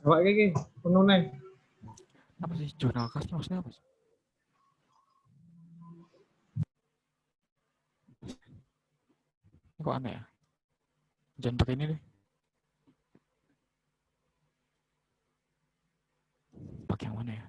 Coba iki menune. Apa sih jurnal kas maksudnya apa sih? Kok aneh ya? Jangan pakai ini deh. Pakai yang mana ya?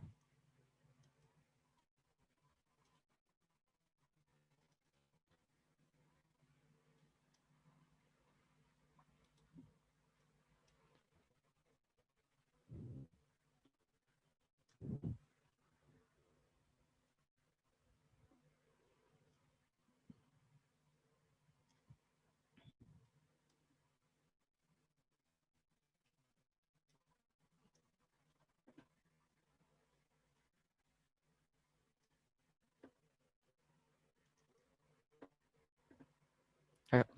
Kayak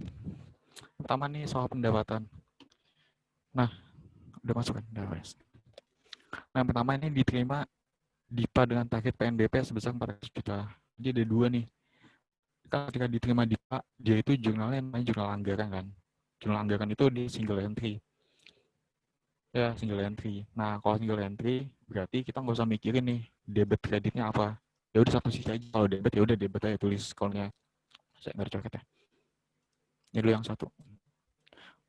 pertama nih soal pendapatan. Nah, udah masuk kan? Udah wes. Nah, yang pertama ini diterima DIPA dengan target PNBP sebesar 400 juta. Jadi ada dua nih. Ketika diterima DIPA, dia itu jurnalnya namanya jurnal anggaran kan. Jurnal anggaran itu di single entry. Ya, single entry. Nah, kalau single entry, berarti kita nggak usah mikirin nih, debit kreditnya apa. Ya udah satu sisi aja. Kalau debit, ya udah debit aja tulis kolomnya. Saya nggak ada coret ya. Ini dulu yang satu.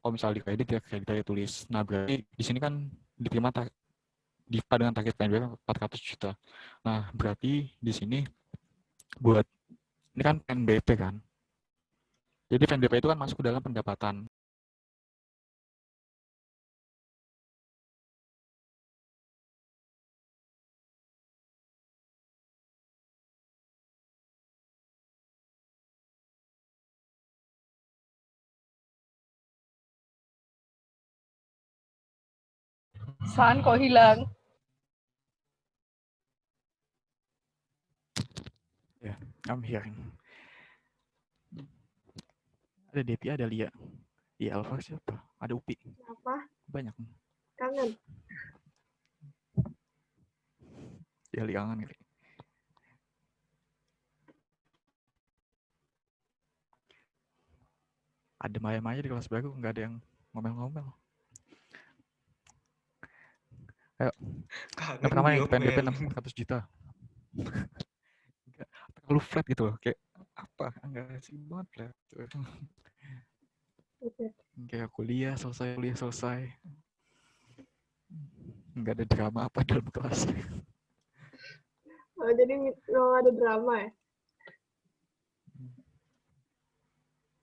Kalau misalnya di kredit, ya kredit aja tulis. Nah, berarti di sini kan diterima DIPA dengan target PNBP 400 juta. Nah, berarti di sini buat, ini kan PNBP kan. Jadi PNBP itu kan masuk ke dalam pendapatan. San kok hilang? Ya, I'm hearing. Ada Depi, ada Lia. Iya, Alfa siapa? Ada Upi. Apa? Banyak. Kangen. Ya, Lia kangen kali. Ada ayam aja di kelas baru, nggak ada yang ngomel-ngomel. Ayo. Yang pertama yang PNBP 600 juta. Nggak terlalu flat gitu loh. Kayak apa? Enggak sih banget flat. Kayak kuliah selesai. Nggak ada drama apa dalam kelas. Oh, jadi mau ada drama ya?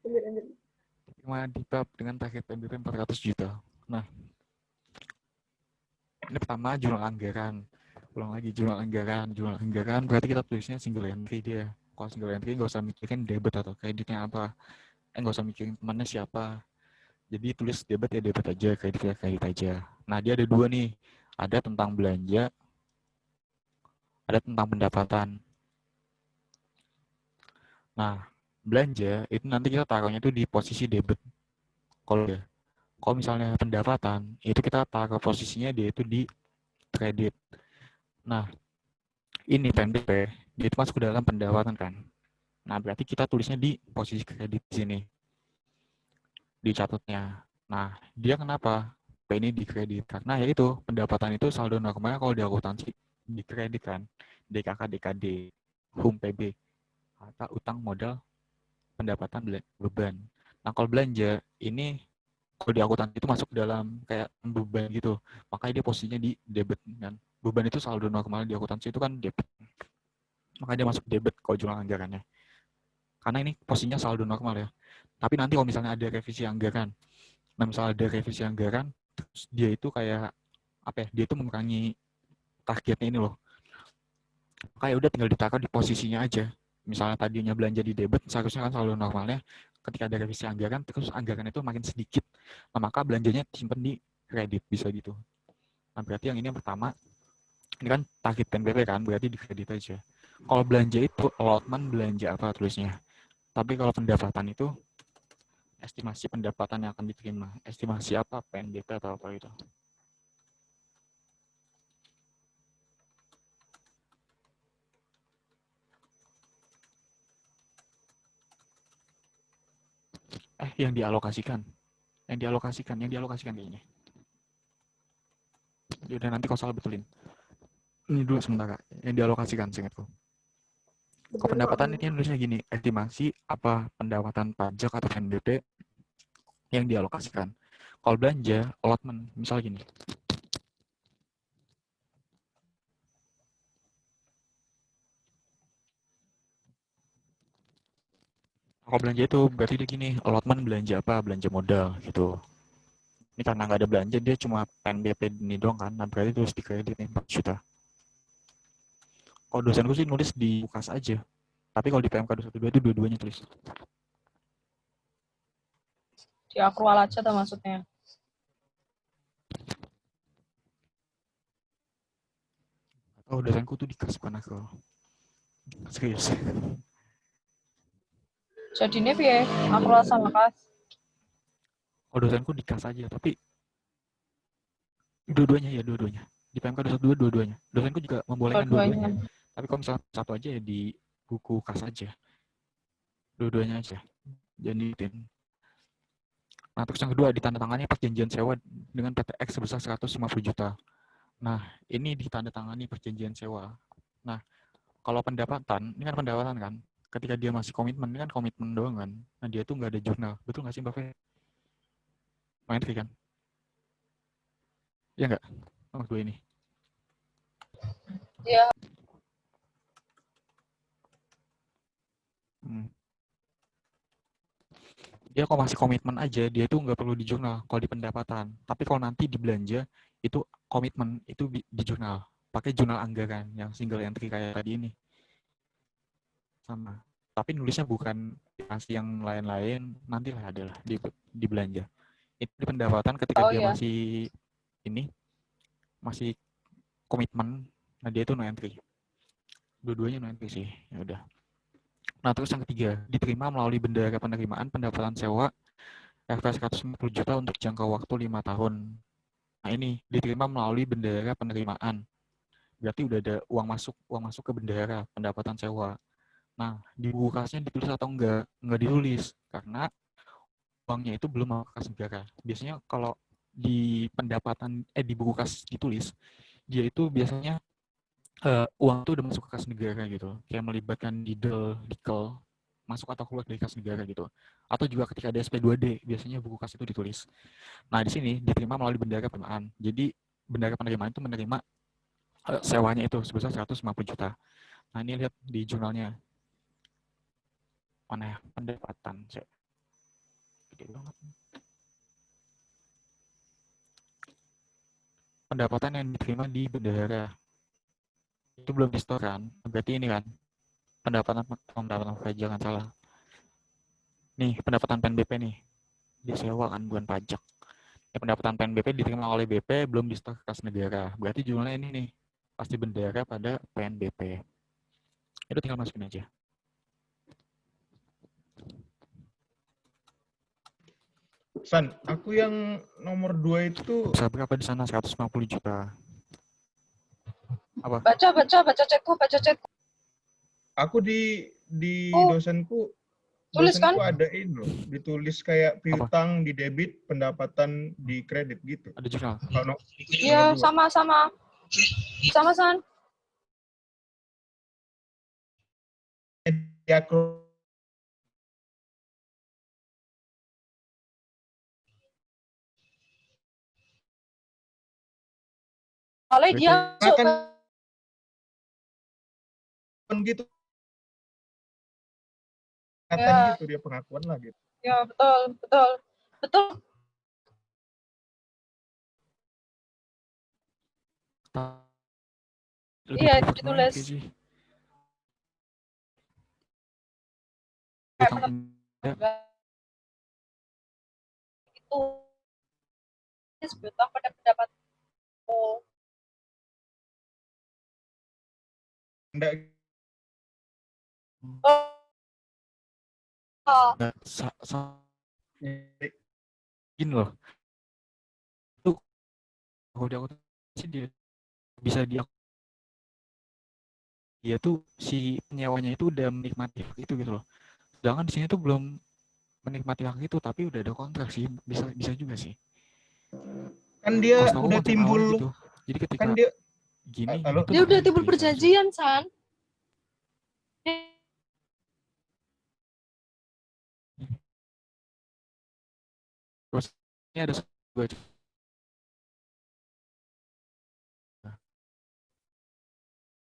Lanjut. Cuma DIPA dengan target PNBP 400 juta. Nah, ini pertama jurnal anggaran. Ulang lagi jurnal anggaran berarti kita tulisnya single entry dia. Kalau single entry nggak usah mikirin debit atau kreditnya apa. Nggak usah mikirin temannya siapa. Jadi tulis debit ya debit aja, kredit ya kredit aja. Nah, dia ada dua nih. Ada tentang belanja, ada tentang pendapatan. Nah, belanja itu nanti kita taruhnya itu di posisi debit. Kalau misalnya pendapatan, itu kita taruh posisinya dia itu di kredit. Nah, ini PNBP, dia itu masuk ke dalam pendapatan kan. Nah, berarti kita tulisnya di posisi kredit di sini. Dicatatnya. Nah, dia kenapa? Ini di kredit. Karena ya itu, pendapatan itu saldo normalnya kalau di akuntansi di kredit kan. DKK, DKD, HUM, PB, harta, utang, modal, pendapatan, beban. Nah, kalau belanja, ini kalau di akuntansi itu masuk dalam kayak beban gitu. Makanya dia posisinya di debit kan. Beban itu saldo normal di akuntansi itu kan debit. Makanya dia masuk debit kalau jumlah anggarannya. Karena ini posisinya saldo normal ya. Tapi nanti kalau misalnya ada revisi anggaran, nah misalnya ada revisi anggaran, terus dia itu kayak apa ya? Dia itu mengurangi targetnya ini loh. Kayak udah tinggal ditaruh di posisinya aja. Misalnya tadinya belanja di debit, seharusnya kan saldo normalnya. Ketika ada revisi anggaran, terus anggaran itu makin sedikit. Nah, maka belanjanya disimpan di kredit, bisa gitu. Nah, berarti yang ini yang pertama, ini kan target PNBP kan, berarti di kredit aja. Kalau belanja itu, allotment belanja apa tulisnya. Tapi kalau pendapatan itu, estimasi pendapatan yang akan diterima. Estimasi apa, PNBP atau apa gitu. Yang dialokasikan kayaknya. Yaudah nanti kalau salah betulin. Ini dulu sementara yang dialokasikan seingatku. Bener Kalau kok, pendapatan bener. ini nulisnya gini, estimasi apa pendapatan pajak atau PNBP yang dialokasikan. Kalau belanja, allotment, misal gini. Kalau belanja itu berarti dia gini, allotment belanja apa, belanja modal gitu. Ini karena nggak ada belanja, dia cuma PNBP ini doang kan, nah berarti terus dikredit nih 4 juta. Kalau dosenku sih nulis di UKAS aja, tapi kalau di PMK 212 itu dua-duanya tulis. Di akrual aja tuh maksudnya. Oh, dosenku tuh di kas bukan akal. Serius. Jadi ini piye? Akrual sama kas. Kalau dosenku di kas aja, tapi dua-duanya ya, dua-duanya. Di PMK 212 dua-duanya. Dosenku juga membolehkan Dua-duanya. dua-duanya. Tapi kalau misalnya satu aja ya di buku kas aja. Dua-duanya aja. Jadi nah, terus yang kedua, ditandatangani perjanjian sewa dengan PT X sebesar 150 juta. Nah, ini ditandatangani perjanjian sewa. Nah, kalau pendapatan, ini kan pendapatan kan, ketika dia masih komitmen, ini kan komitmen doang kan. Nah, dia tuh nggak ada jurnal. Betul nggak sih, Mbak Fe? Main kan? Iya nggak? Nomor 2 ini. Iya. Dia kalau masih komitmen aja, dia tuh nggak perlu di jurnal kalau di pendapatan. Tapi kalau nanti di belanja, itu komitmen, itu di jurnal. Pakai jurnal anggaran yang single entry kayak tadi ini. Sama. Tapi nulisnya bukan masih yang lain-lain, nantilah adalah di belanja. Itu di pendapatan ketika Oh dia iya. masih ini, masih komitmen, nah dia itu no entry. Dua-duanya no entry sih, ya udah. Nah, terus yang ketiga, diterima melalui bendahara penerimaan pendapatan sewa RP 150 juta untuk jangka waktu 5 tahun. Nah, ini diterima melalui bendahara penerimaan. Berarti udah ada uang masuk ke bendahara pendapatan sewa. Nah, di buku kasnya ditulis atau enggak? Enggak ditulis karena uangnya itu belum masuk kas negara. Biasanya kalau di pendapatan di buku kas ditulis, dia itu biasanya uang itu udah masuk ke kas negara gitu, kayak melibatkan dikel, masuk atau keluar dari kas negara gitu. Atau juga ketika ada SP2D, biasanya buku kas itu ditulis. Nah, di sini diterima melalui bendahara penerimaan. Jadi, bendahara penerimaan itu menerima sewanya itu sebesar 150 juta. Nah, ini lihat di jurnalnya. Mana ya? Pendapatan. Gede banget. Pendapatan yang diterima di bendahara. Itu belum di-store kan? Berarti ini kan, pendapatan jangan salah. Nih, pendapatan PNBP nih. Disewa kan, bukan pajak. Ya, pendapatan PNBP diterima oleh BP, belum di-store ke kas negara. Berarti jumlahnya ini nih, pasti bendahara pada PNBP. Itu tinggal masukin aja. San, aku yang nomor 2 itu Bisa berapa di sana? 150 juta. Apa? Baca chatku. aku di Oh, dosenku tulis kan? ada ini loh, ditulis kayak Apa? piutang di debit, pendapatan di kredit gitu. Ada jurnal. Kalau Iya, nomor 2. sama. Sama, San. Ya, Soalnya Berarti dia masuk kan ke... gitu Ya, gitu dia pengakuan lah gitu. ya betul. lebih Iya, prefer no entry ditulis. sih. Kayak Utang penegak itu sebutang pada pendapat. Oh, Enggak nggak gini loh. Itu kalau di aku sih dia bisa dia tuh si penyewanya itu udah menikmati hak itu gitu loh. Sedangkan di sini tuh belum menikmati hak itu tapi udah ada kontrak sih, bisa juga sih. kan dia Kostum udah konsep awalnya timbul gitu. Jadi ketika Kan dia gini, halo? itu Dia no udah entry timbul seharusnya. perjanjian, San. Terus ini ada gue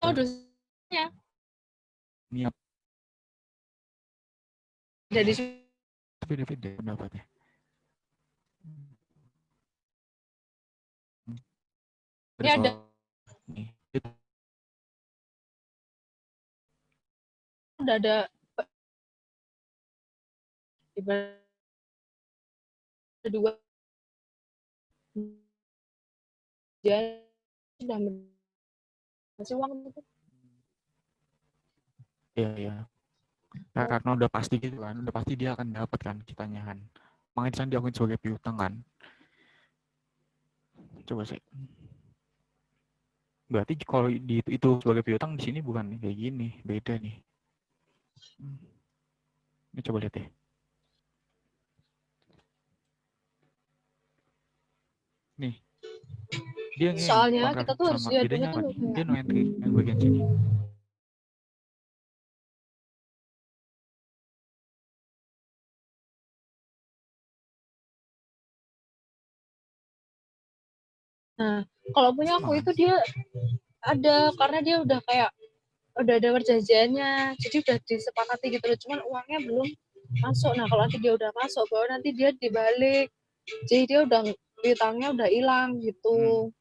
Oh, dosanya niat dari tapi beda pendapatnya. ini ada Nih, itu udah ada ibarat kedua dia sudah masih uang itu. ya. Nah, karena udah pasti gitu kan, udah pasti dia akan dapat kan kitanya kan. Makanya di sana diakuin sebagai piutang kan. Coba sih. Berarti kalau di itu sebagai piutang di sini bukan nih, kayak gini, beda nih. Ini coba lihat deh. Nih. Dia Soalnya kontrak kita tuh harus sama ya dulu bedanya tuh apa nih? kayak Dia no entry yang bagian sini. nah, kalau punya aku Sama itu kan? dia ada karena dia udah kayak udah ada perjanjiannya, jadi udah disepakati gitu loh, cuman uangnya belum masuk. Nah, kalau nanti dia udah masuk, baru nanti dia dibalik. Jadi dia udah piutangnya udah hilang gitu.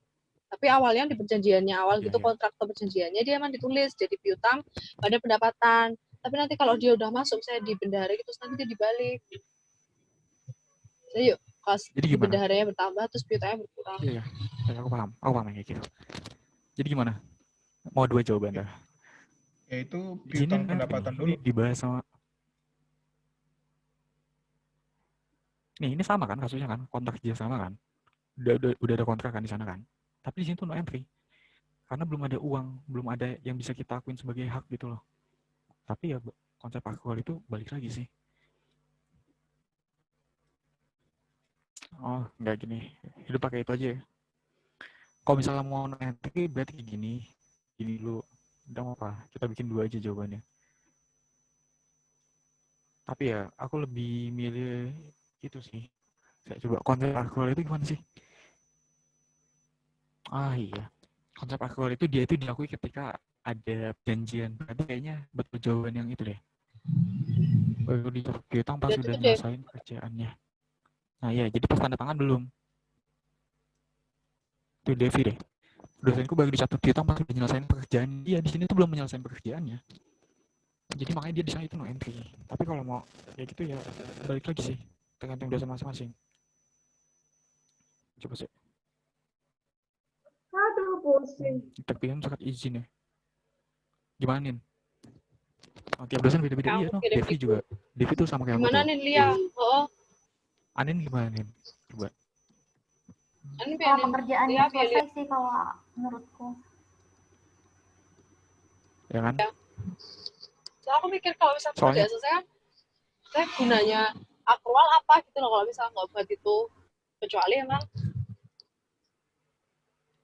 Tapi awalnya di perjanjiannya awal Iya, gitu, iya. kontrak atau perjanjiannya dia emang ditulis jadi piutang pada pendapatan. Tapi nanti kalau dia udah masuk saya di bendahara gitu, terus nanti dia dibalik. Jadi yuk, pas Jadi di gimana? bendaharanya bertambah terus piutangnya berkurang. Iya, iya. Ya, aku paham kayak gitu. Jadi gimana? Mau dua jawaban dah. Yaitu Di sini piutang no entry nih, pendapatan ini dulu. dibahas sama. Nih, ini sama kan kasusnya kan, kontrak kerja sama kan. Udah ada kontrak kan di sana kan. Tapi di sini tuh no entry. Karena belum ada uang, belum ada yang bisa kita akuin sebagai hak gitu loh. Tapi ya konsep aktual itu balik lagi sih. Oh, nggak gini. Hidup pakai itu aja ya. Kalau misalnya mau no entry berarti kayak gini. Gini dulu. Udah mau apa? Kita bikin dua aja jawabannya. Tapi ya, aku lebih milih itu sih. Saya coba konsep aktual itu gimana sih? Ah iya. Konsep aktual itu dia itu diakui ketika ada perjanjian. Berarti kayaknya betul jawaban yang itu deh. Baru ditang pas Dan sudah itu deh nyelesain kerjaannya. Nah iya, jadi pas tanda tangan belum. Itu Devi deh. Dosenku baru dicatut piutang pas sudah nyelesain pekerjaan. Iya, di sini tuh belum menyelesaikan pekerjaannya. Jadi makanya dia di sana itu no entry. Tapi kalau mau ya gitu ya balik lagi sih. Tergantung dosen masing-masing. Coba sih. Aduh, pusing. Terpilih surat izin ya. Gimana Nin? Oh, tiap dosen beda-beda. yang Iya aku no. kirim Devi itu. juga. Devi tuh sama kayak aku Gimana tuh. nih Lia? Oh, Anin gimana Nin? Coba. ini Kalau biarin pekerjaannya Lia pilih. selesai sih kalau menurutku. Ya kan? So, aku mikir kalau misalnya Soalnya pekerjaan selesai kan, saya gunanya akrual apa gitu loh kalau misalnya nggak buat itu. Kecuali emang,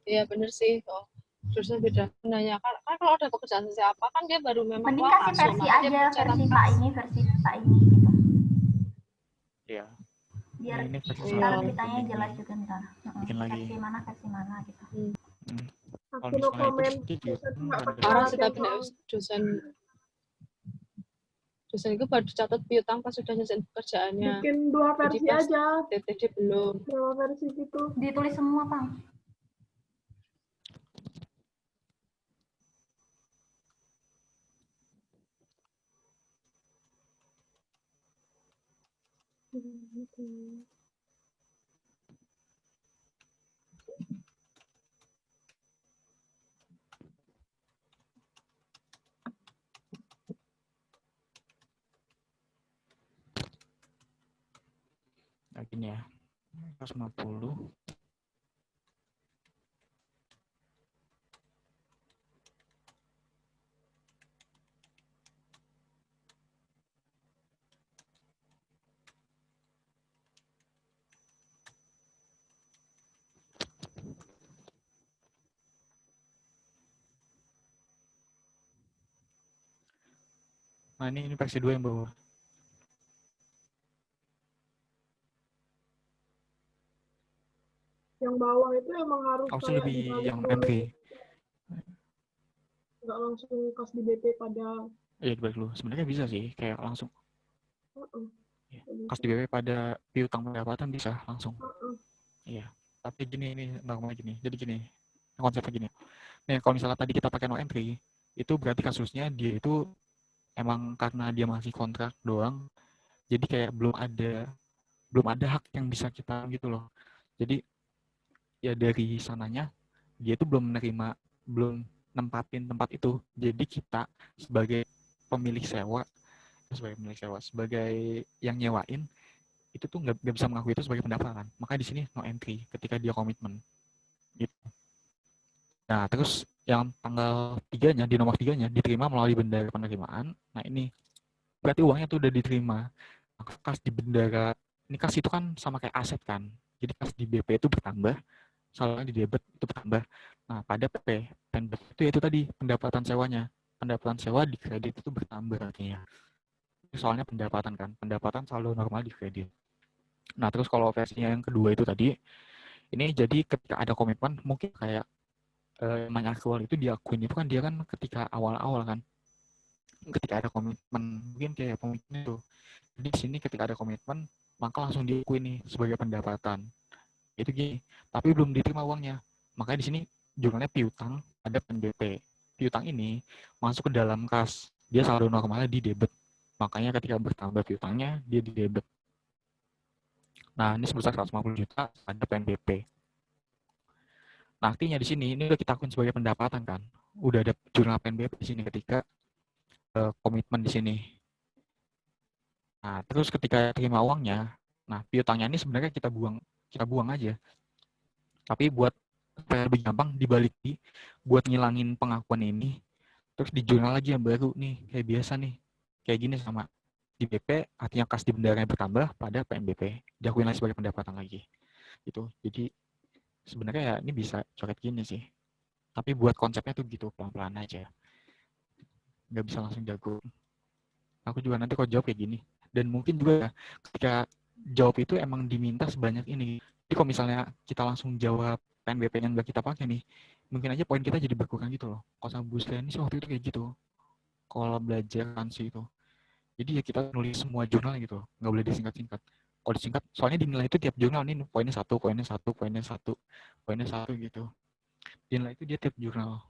iya bener sih. Oh, terusnya beda. Gunanya kan kalau ada pekerjaan selesai apa kan dia baru memang Mending uang kasih masuk, versi maka dia aja, mencetak versi kas. versi tak ini gitu. ya. Biar Ini versi Iya. kalau satu nih. kitanya jelas juga ntar. Bikin lagi. Versi mana gitu. Kalau Aku no misalnya comment. itu Saya tuh nggak kan pakai Parah sih perhatian tapi soal. dosen itu baru dicatat piutang pas sudah nyelesain pekerjaannya. Bikin dua Jadi versi pas aja. TTD belum. Dua versi gitu. Ditulis semua, Bang. Nah, gini ya. 150. Nah, ini versi 2 yang bawah. Yang bawah itu emang harus Harusnya kayak lebih dibalik yang dulu, entry. nggak langsung kas di BP pada. Iya, dibalik dulu. Sebenarnya bisa sih, kayak langsung. Heeh, Ya. kayak Kas gitu. di BP pada piutang pendapatan bisa langsung. Heeh. Iya. Tapi gini, ini normalnya gini. Jadi gini, konsepnya gini. Nih, kalau misalnya tadi kita pakai no entry, itu berarti kasusnya dia itu emang karena dia masih kontrak doang, jadi kayak belum ada hak yang bisa kita gitu loh. Jadi ya dari sananya dia itu belum nempatin tempat itu. Jadi kita sebagai pemilik sewa, sebagai yang nyewain itu tuh nggak bisa mengakui itu sebagai pendapatan. Maka di sini no entry ketika dia komitmen. Gitu. Nah, terus yang tanggal 3-nya, di nomor 3-nya diterima melalui bendara penerimaan. Nah, ini berarti uangnya tuh udah diterima. Kas di bendara, ini kas itu kan sama kayak aset kan. Jadi kas di BP itu bertambah, saldonya di debit itu bertambah. Nah, pada PNBP itu tadi pendapatan sewanya. Pendapatan sewa di kredit itu bertambah artinya. Soalnya pendapatan kan, pendapatan saldo normal di kredit. Nah, terus kalau versinya yang kedua itu tadi, ini jadi ketika ada komitmen, mungkin kayak namanya aktual itu diakuin itu kan dia kan ketika awal-awal kan. Ketika ada komitmen, mungkin kayak komitmen itu. Jadi di sini ketika ada komitmen, maka langsung diakui nih sebagai pendapatan. Itu gini, tapi belum diterima uangnya. Makanya di sini jurnalnya piutang ada PNBP. Piutang ini masuk ke dalam kas. Dia saldo normalnya di debit. Makanya ketika bertambah piutangnya, dia di debit. Nah, ini sebesar 150 juta ada PNBP. Nah, artinya di sini ini udah kita akuin sebagai pendapatan kan. Udah ada jurnal PNBP di sini ketika komitmen di sini. Nah, terus ketika terima uangnya, nah piutangnya ini sebenarnya kita buang aja. Tapi buat supaya lebih gampang dibalik buat ngilangin pengakuan ini, terus di jurnal lagi yang baru nih, kayak biasa nih. Kayak gini sama di BP, artinya kas di bendara yang bertambah pada PNBP, diakuin lagi sebagai pendapatan lagi. Gitu. Jadi sebenarnya ya ini bisa coret gini sih. Tapi buat konsepnya tuh gitu, pelan-pelan aja. Nggak bisa langsung jago. Aku juga nanti kok jawab kayak gini. Dan mungkin juga ketika jawab itu emang diminta sebanyak ini. Jadi kalau misalnya kita langsung jawab PNBP yang nggak kita pakai nih, mungkin aja poin kita jadi berkurang gitu loh. Kalau sama Bu Sriani sih waktu itu kayak gitu. Kalau belajar kansi itu. Jadi ya kita nulis semua jurnal gitu. Nggak boleh disingkat-singkat. Kalau disingkat, soalnya dinilai itu tiap jurnal nih poinnya satu, poinnya satu, poinnya satu, poinnya satu gitu. Dinilai itu dia tiap jurnal.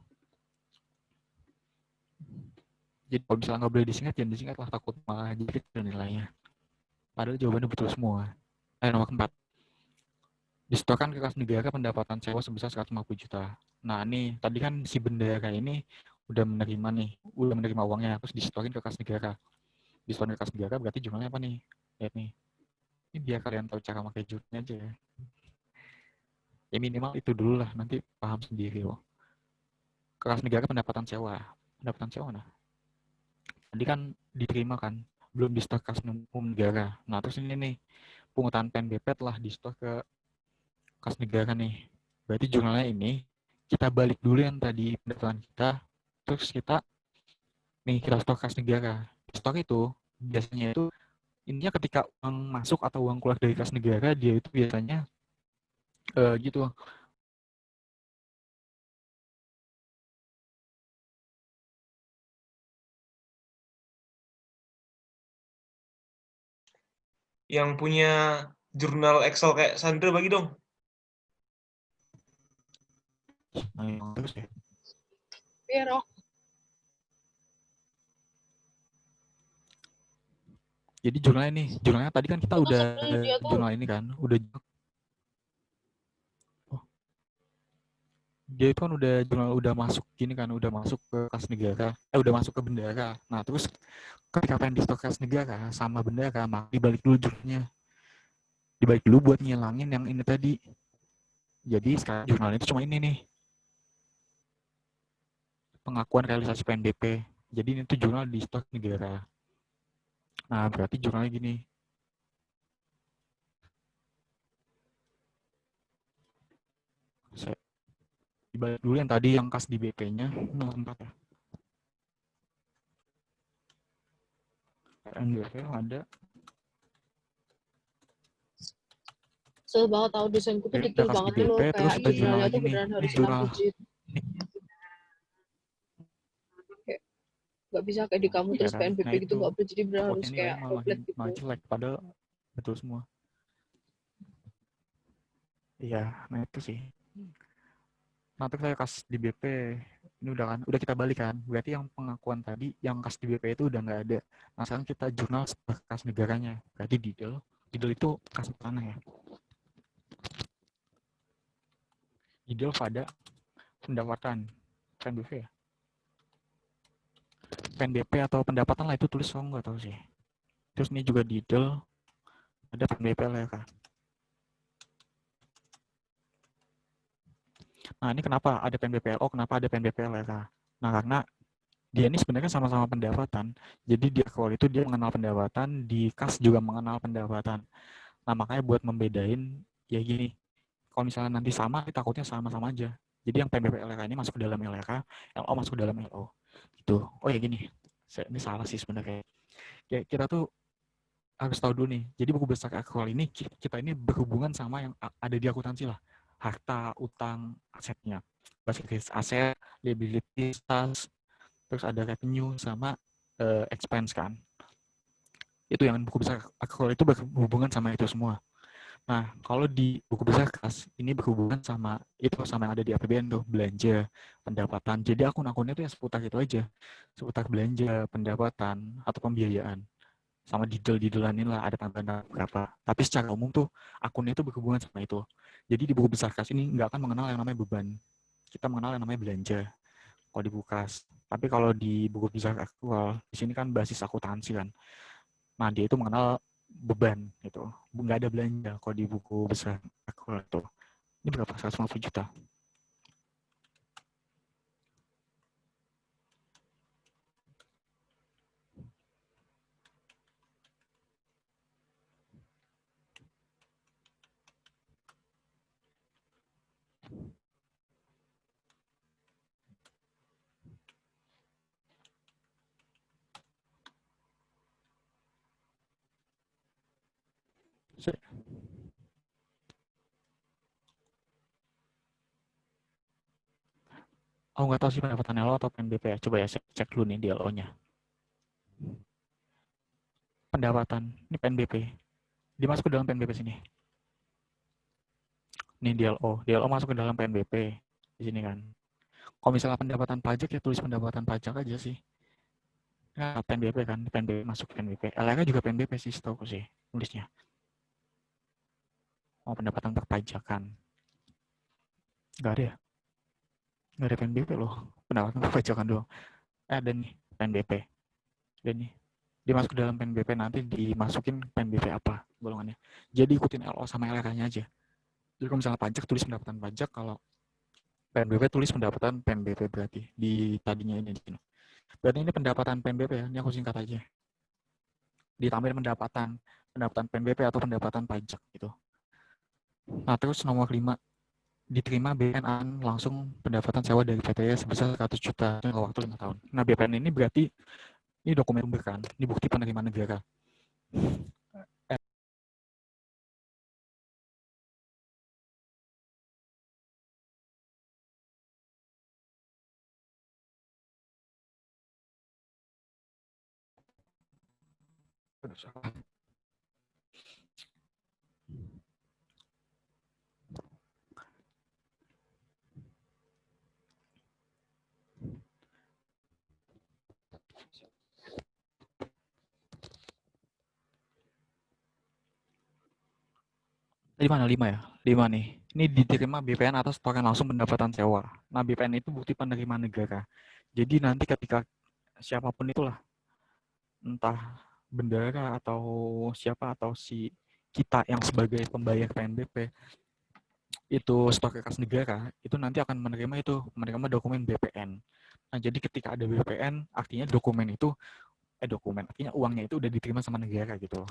Jadi kalau misalnya nggak boleh disingkat, jangan disingkat lah, takut malah jadi kecil nilainya. Padahal jawabannya betul semua. Nomor 4. Disetorkan ke kas negara pendapatan sewa sebesar 150 juta. Nah, nih, tadi kan si bendara ini udah menerima uangnya, terus disetorin ke kas negara. Disetorin ke kas negara berarti jumlahnya apa nih? Lihat nih. Ini biar kalian tahu cara pakai jurnalnya aja ya. Ya minimal itu dulu lah, nanti paham sendiri loh. Ke kas negara pendapatan sewa. Pendapatan sewa nah. Tadi kan diterima kan, belum disetor kas umum negara. Nah, terus ini nih, pungutan PNBP telah disetor ke kas negara nih. Berarti jurnalnya ini kita balik dulu yang tadi pendaftaran kita, terus kita stok kas negara. Stok itu biasanya itu intinya ketika uang masuk atau uang keluar dari kas negara, dia itu biasanya gitu. Yang punya jurnal Excel kayak Sandra bagi dong. Nah, terus ya. Iya, Rok. Jadi jurnalnya tadi kan kita Itu udah sebenarnya dia tuh jurnal ini kan, dia itu kan udah masuk gini kan, udah masuk ke kas negara, udah masuk ke bendara. Nah, terus ketika pengen di stok kas negara sama bendara, maka dibalik dulu jurnalnya. Dibalik dulu buat ngilangin yang ini tadi. Jadi sekarang jurnal itu cuma ini nih. Pengakuan realisasi PNBP. Jadi ini tuh jurnal di stok negara. Nah, berarti jurnalnya gini. Saya dibalik dulu yang tadi yang kas di BP-nya nomor 4 ya. NBP ada. Kesel banget tahu dosenku tuh Kita detail kasih banget BP, loh, terus kayak kita jurnal jurnalnya lagi tuh nih. beneran Ini harus 6 jurnal. digit. Kayak nggak bisa kayak di kamu Iya terus kan? PNBP Nah gitu, itu nggak boleh, jadi beneran harus takutnya kayak nilainya malah template gitu. malah jelek, padahal betul semua. Iya, nah itu sih. Nah terus saya kas di BP, ini udah kan, udah kita balik kan. Berarti yang pengakuan tadi, yang kas di BP itu udah nggak ada. Nah sekarang kita jurnal kas negaranya. Berarti detail itu kas tanah ya. Detail pada pendapatan PNBP ya. PNBP atau pendapatan lah itu tulis, so nggak tahu sih. Terus ini juga detail ada PNBP lah ya kan. Nah ini kenapa ada PNBPLO, kenapa ada PNBPLK? Nah karena dia ini sebenarnya sama-sama pendapatan. Jadi di aktual itu dia mengenal pendapatan, di kas juga mengenal pendapatan. Nah makanya buat membedain ya gini, kalau misalnya nanti sama, takutnya sama-sama aja. Jadi yang PNBPLK ini masuk ke dalam LK, LO masuk ke dalam LO. Gitu. Oh ya gini, ini salah sih sebenarnya. Ya, kita tuh harus tahu dulu nih. Jadi buku besar aktual ini kita ini berhubungan sama yang ada di akuntansi lah. Harta, utang, asetnya. Basis aset, liabilitas, terus ada revenue sama expense kan. Itu yang buku besar aktual itu berhubungan sama itu semua. Nah, kalau di buku besar kas ini berhubungan sama itu, sama yang ada di APBN tuh, belanja, pendapatan. Jadi akun-akunnya tuh ya seputar itu aja. Seputar belanja, pendapatan, atau pembiayaan. Sama detail-detailan ini lah, ada tambahan berapa. Tapi secara umum tuh akunnya itu berhubungan sama itu. Jadi di buku besar kas ini nggak akan mengenal yang namanya beban. Kita mengenal yang namanya belanja kalau di buku kas. Tapi kalau di buku besar aktual, di sini kan basis akuntansi kan. Nah dia itu mengenal beban gitu. Nggak ada belanja kalau di buku besar aktual itu. Ini berapa? 150 juta. Oh nggak tahu sih pendapatan LO atau PNBP ya. Coba ya cek dulu nih di LO-nya. Pendapatan, ini PNBP. Dimasuk ke dalam PNBP sini. Ini DLO masuk ke dalam PNBP di sini kan. Kalau misalnya pendapatan pajak ya tulis pendapatan pajak aja sih. Nah, PNBP kan, PNBP masuk PNBP. LRK juga PNBP sih setahu sih nulisnya. Oh, pendapatan perpajakan. Nggak ada ya? Nggak ada PNBP loh. Pendapatan perpajakan doang. Ada nih PNBP. Dan nih dimasuk ke dalam PNBP, nanti dimasukin PNBP apa golongannya. Jadi ikutin LO sama LRK-nya aja. Jadi kalau misalnya pajak tulis pendapatan pajak, kalau PNBP tulis pendapatan PNBP berarti di tadinya ini. Berarti ini pendapatan PNBP ya, ini aku singkat aja. Ditambahin pendapatan PNBP atau pendapatan pajak gitu. Nah terus nomor 5, diterima BPN langsung pendapatan sewa dari PTS sebesar 100 juta jangka waktu 5 tahun. Nah BPN ini berarti ini dokumen sumber kan, ini bukti penerimaan negara. Di mana 5 ya? 5 nih. Ini diterima BPN atas setoran langsung pendapatan sewa. Nah BPN itu bukti penerimaan negara. Jadi nanti ketika siapapun itulah, entah bendara atau siapa atau si kita yang sebagai pembayar PNBP itu stok kas negara, itu nanti akan menerima dokumen BPN. Nah jadi ketika ada BPN, artinya artinya uangnya itu udah diterima sama negara gitu.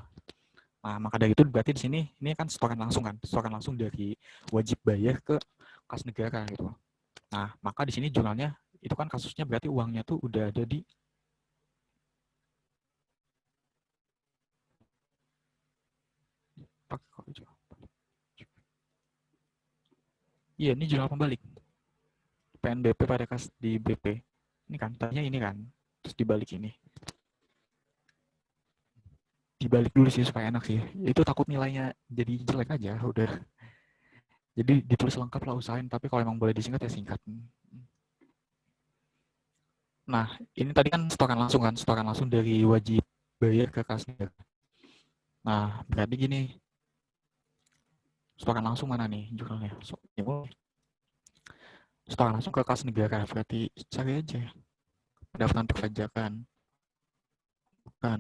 Nah maka dari itu berarti di sini ini kan setoran langsung dari wajib bayar ke kas negara gitu. Nah maka di sini jurnalnya itu kan kasusnya berarti uangnya tuh udah ada di pakai kode jurnal pembalik. Iya, ini jurnal pembalik. PNBP pada kas di BP. Ini kan, tanya ini kan, terus dibalik ini. Dibalik dulu sih supaya enak sih. Itu takut nilainya jadi jelek aja, udah. Jadi ditulis lengkap lah usahain, tapi kalau emang boleh disingkat ya singkat. Nah, ini tadi kan setoran langsung kan, setoran langsung dari wajib bayar ke kas negara. Nah, berarti gini, setoran langsung mana nih jurnalnya? Setoran langsung ke kas negara, berarti cari aja. Pendaftaran perpajakan. Bukan.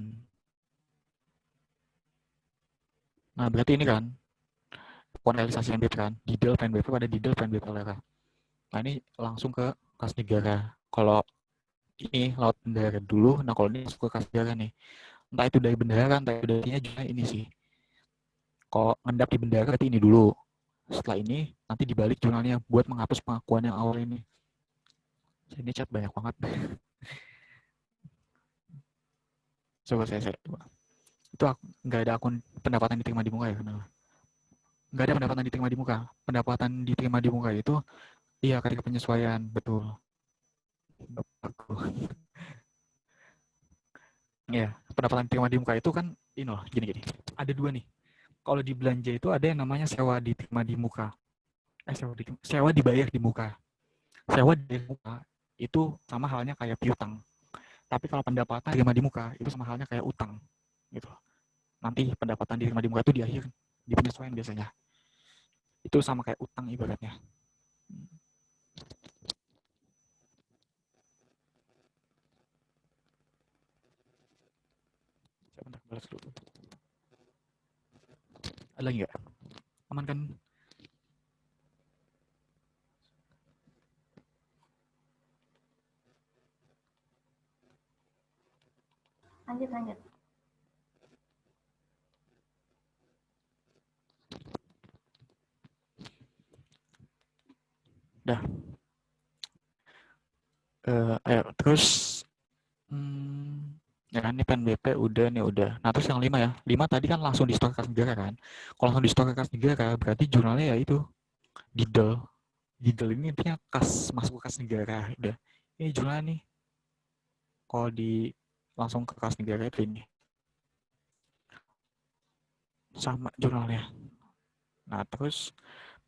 Nah, berarti ini kan, realisasi PNBP kan, detail PNBP pada detail PNBP LRA. Nah, ini langsung ke kas negara. Kalau ini laut bendahara dulu, nah kalau ini masuk ke kas negara nih. Entah itu dari bendahara, entah itu darinya juga ini sih. Kalau ngendap di bendahara, berarti ini dulu. Setelah ini, nanti dibalik jurnalnya buat menghapus pengakuan yang awal ini. Ini chat banyak banget. Coba saya. Itu nggak ada akun pendapatan diterima di muka ya? Kenapa? Nggak ada pendapatan diterima di muka. Pendapatan diterima di muka itu, iya ketika penyesuaian, betul. Ya, pendapatan diterima di muka itu kan, ini loh, gini. Ada dua nih. Kalau di belanja itu ada yang namanya sewa diterima di muka. Sewa dibayar di muka. Sewa di muka itu sama halnya kayak piutang. Tapi kalau pendapatan diterima di muka itu sama halnya kayak utang, gitu. Nanti pendapatan diterima di muka itu di akhir, di penyesuaian biasanya. Itu sama kayak utang ibaratnya. Bentar, balas dulu. Ada lagi nggak? Aman kan? Lanjut. Dah. Ayo, terus ya kan ini PNBP udah. Nah terus yang 5 ya. 5 tadi kan langsung di store kas negara kan. Kalau langsung di store kas negara berarti jurnalnya ya itu didel. Didel ini intinya masuk ke kas negara. Udah. Ini jurnalnya nih. Kalau di langsung ke kas negara itu ini. Sama jurnalnya. Nah terus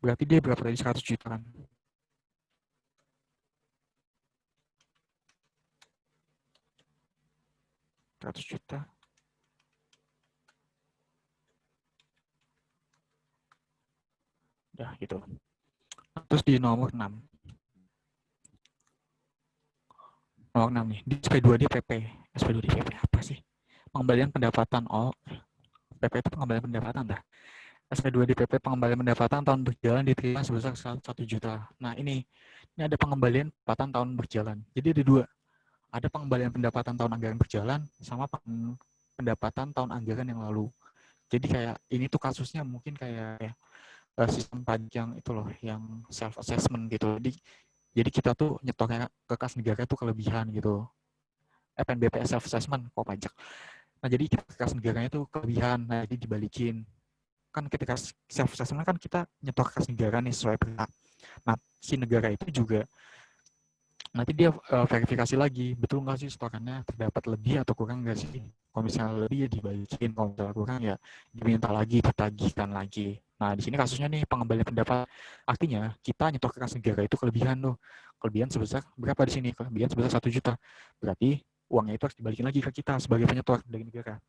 berarti dia berapa tadi 100 juta kan. $100 juta. Udah gitu. Terus di nomor 6. Nomor 6 nih, di SP2D PP. SP2D PP apa sih? Pengembalian pendapatan. Oh, PP itu pengembalian pendapatan dah. SP2D PP pengembalian pendapatan tahun berjalan diterima sebesar 1 juta. Nah, ini ada pengembalian pendapatan tahun berjalan. Jadi ada dua. Ada pengembalian pendapatan tahun anggaran berjalan sama pendapatan tahun anggaran yang lalu. Jadi kayak ini tuh kasusnya mungkin kayak sistem pajak yang itu loh, yang self assessment gitu. Jadi kita tuh nyetornya ke kas negara tuh kelebihan gitu. PNBP self assessment kok pajak. Nah jadi kita ke kas negaranya tuh kelebihan, nah jadi dibalikin. Kan ketika self assessment kan kita nyetor ke kas negara nih sesuai berhak. Nah si negara itu juga nanti dia verifikasi lagi, betul nggak sih setorannya terdapat lebih atau kurang nggak sih? Kalau misalnya lebih ya dibalikin, kalau misalnya kurang ya diminta lagi, ditagihkan lagi. Nah, di sini kasusnya nih pengembalian pendapat. Artinya kita nyetor ke kas negara itu kelebihan loh. Kelebihan sebesar berapa di sini? Kelebihan sebesar 1 juta. Berarti uangnya itu harus dibalikin lagi ke kita sebagai penyetor dari negara.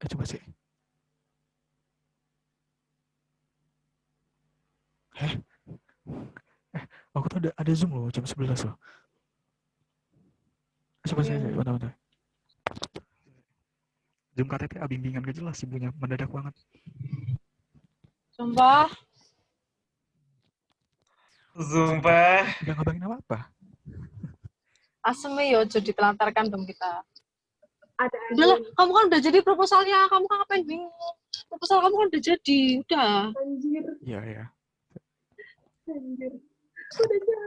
Coba sih. Aku tuh ada Zoom loh jam 11 loh. Coba saya bentar. Zoom KTP bimbingan gak jelas ibunya, mendadak banget. Sumpah. Sumpah. Gak ngabarin apa-apa. Asem yo jadi telantarkan dong kita. Ada Udahlah, kamu kan udah jadi proposalnya, kamu kan ngapain bingung? Proposal kamu kan udah jadi, udah. anjir. Iya. Udah jadi.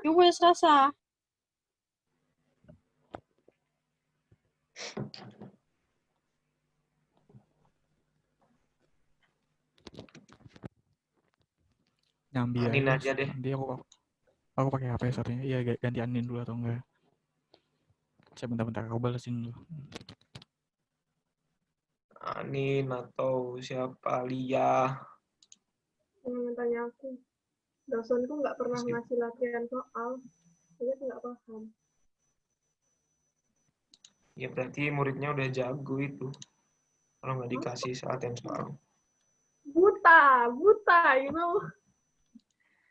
Ya wes rasa. Nyambi Anin aja. aja deh. Nanti aku pakai HP satunya. Iya, ganti Anin dulu atau enggak? Saya bentar-bentar aku balesin dulu. Anin atau siapa, Lia. Jangan tanya aku. Dosenku nggak pernah Masih- ngasih latihan soal. Saya nggak paham. Ya berarti muridnya udah jago itu. Kalau nggak dikasih latihan soal. Buta,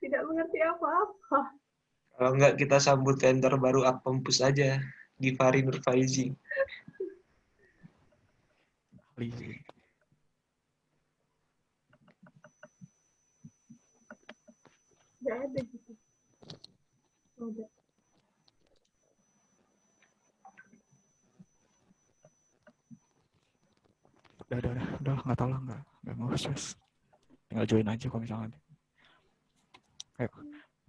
tidak mengerti apa-apa. Kalau nggak kita sambut tender baru Akpempus aja. Givari Nurfaizi. Please. Nggak ada gitu. Ada. Udah nggak tahu lah, nggak mau stress. Tinggal join aja kalau misalnya. Ayo.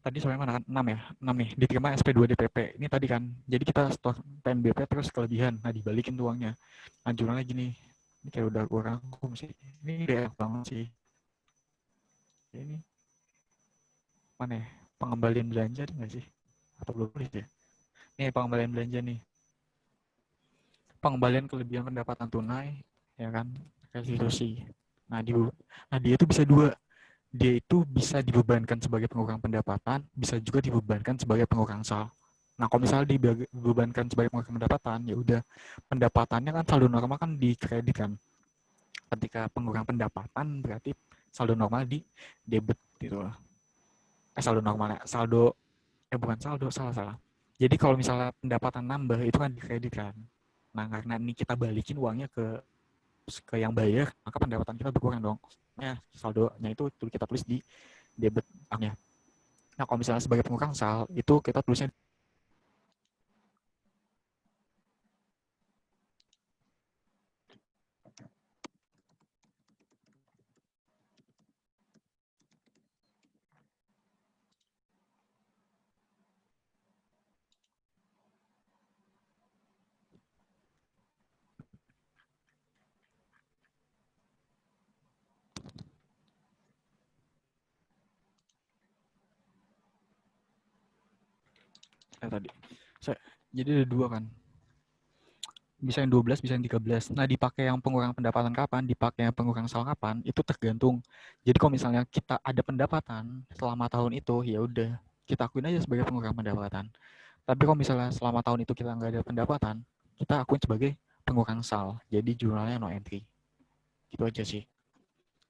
Tadi sampai mana kan? 6 ya? 6 nih. Diterima SP2 DPP. Ini tadi kan. Jadi kita store PNBP terus kelebihan. Nah, dibalikin tuh uangnya. Anjuran lagi nih. Ini kayak udah gue rangkum sih. Ini udah enak banget sih. Ini mana ya? Pengembalian belanja nggak sih? Atau belum tulis ya? Nih pengembalian belanja nih. Pengembalian kelebihan pendapatan tunai, ya kan? Restitusi. Nah, dia itu bisa dua. Dia itu bisa dibebankan sebagai pengurang pendapatan, bisa juga dibebankan sebagai pengurang sal. Nah, kalau misalnya dibebankan sebagai pengurang pendapatan, ya udah pendapatannya kan saldo normal kan dikreditkan. Ketika pengurang pendapatan berarti saldo normal di debit gitu loh. Saldo normalnya, bukan saldo, salah. Jadi kalau misalnya pendapatan nambah itu kan dikreditkan. Nah, karena ini kita balikin uangnya ke yang bayar, maka pendapatan kita berkurang dong. Nah, saldonya itu kita tulis di debit banknya. Nah, kalau misalnya sebagai pengurang sal, itu kita tulisnya tadi. Jadi ada dua kan. Bisa yang 12, bisa yang 13. Nah, dipakai yang pengurang pendapatan kapan, dipakai yang pengurang sal kapan, itu tergantung. Jadi kalau misalnya kita ada pendapatan selama tahun itu, ya udah, kita akuin aja sebagai pengurang pendapatan. Tapi kalau misalnya selama tahun itu kita nggak ada pendapatan, kita akuin sebagai pengurang sal. Jadi jurnalnya no entry. Gitu aja sih.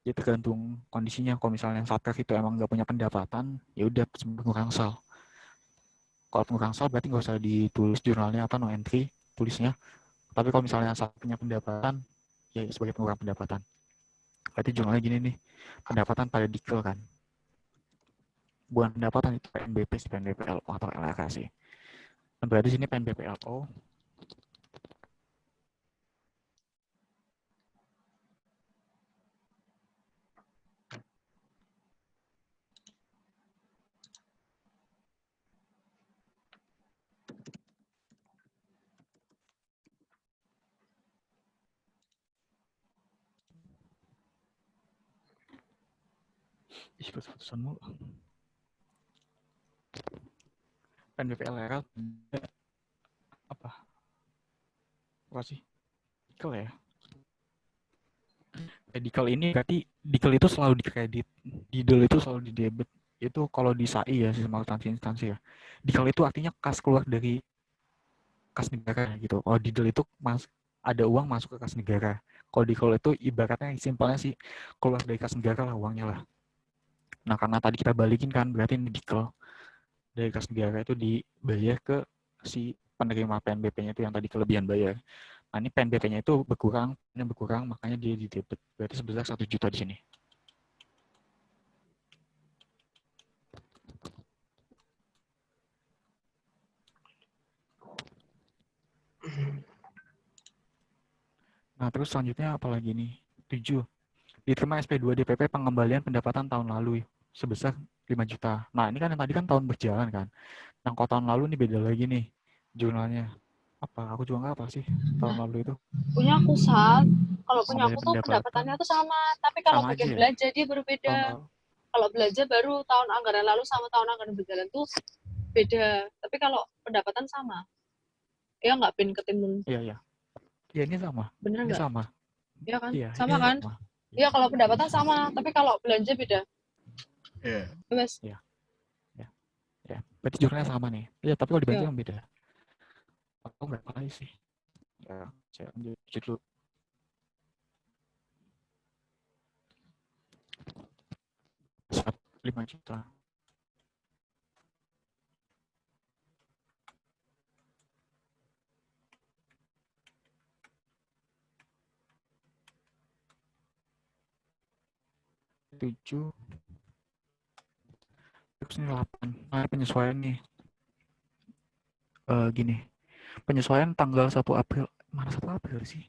Jadi tergantung kondisinya. Kalau misalnya satker itu emang nggak punya pendapatan, ya udah pengurang sal. Kalau pengurang sal berarti nggak usah ditulis jurnalnya apa no entry, tulisnya. Tapi kalau misalnya saat punya pendapatan, ya sebagai pengurang pendapatan. Berarti jurnalnya gini nih, pendapatan pada dikil kan. Bukan pendapatan itu PNBP, PNBP LO atau LRK sih. Dan berarti sini PNBP LO. Ih, putus-putusan mulu. PNBP LRK apa sih? Dikil ya? Dikil ini berarti dikil itu selalu dikredit, didel itu selalu didebit. Itu kalau di SAI ya, sistem akuntansi instansi ya. Dikil itu artinya kas keluar dari kas negara gitu. Kalau didel itu ada uang masuk ke kas negara. Kalau dikil itu ibaratnya simpelnya sih keluar dari kas negara lah uangnya lah. Nah, karena tadi kita balikin kan, berarti ini dikil dari kas negara itu dibayar ke si penerima PNBP-nya itu yang tadi kelebihan bayar. Nah, ini PNBP-nya itu berkurang, makanya dia di debit. Berarti sebesar 1 juta di sini. Nah, terus selanjutnya apa lagi nih? 7. Diterima SP2 DPP pengembalian pendapatan tahun lalu sebesar 5 juta. Nah, ini kan yang tadi kan tahun berjalan kan. Nah, kalau tahun lalu ini beda lagi nih jurnalnya. Apa? Aku juga nggak apa sih tahun lalu itu. Punya aku saat kalau punya Sama aku dari tuh pendapatan pendapatannya tuh sama, tapi kalau sama bagian aja ya. belanja dia berbeda. Tahun lalu. Kalau belanja baru tahun anggaran lalu sama tahun anggaran berjalan tuh beda. Tapi kalau pendapatan sama, ya nggak pin ketimbun, Iya, iya. Iya, ini sama. bener Ini nggak? sama. Ya kan? Iya, Sama ini kan? sama. Iya kalau pendapatan sama, tapi kalau belanja beda. Iya. Bebas. Ya. Berarti jurnalnya sama nih. Iya, tapi kalau dibelanja Iya. yang beda. Aku berapa kali sih? Ya, saya lanjut dulu. Saat 5 juta. Tujuh. Terus ini 8. Nah, penyesuaian nih. Gini. Penyesuaian tanggal 1 April. Mana 1 April sih?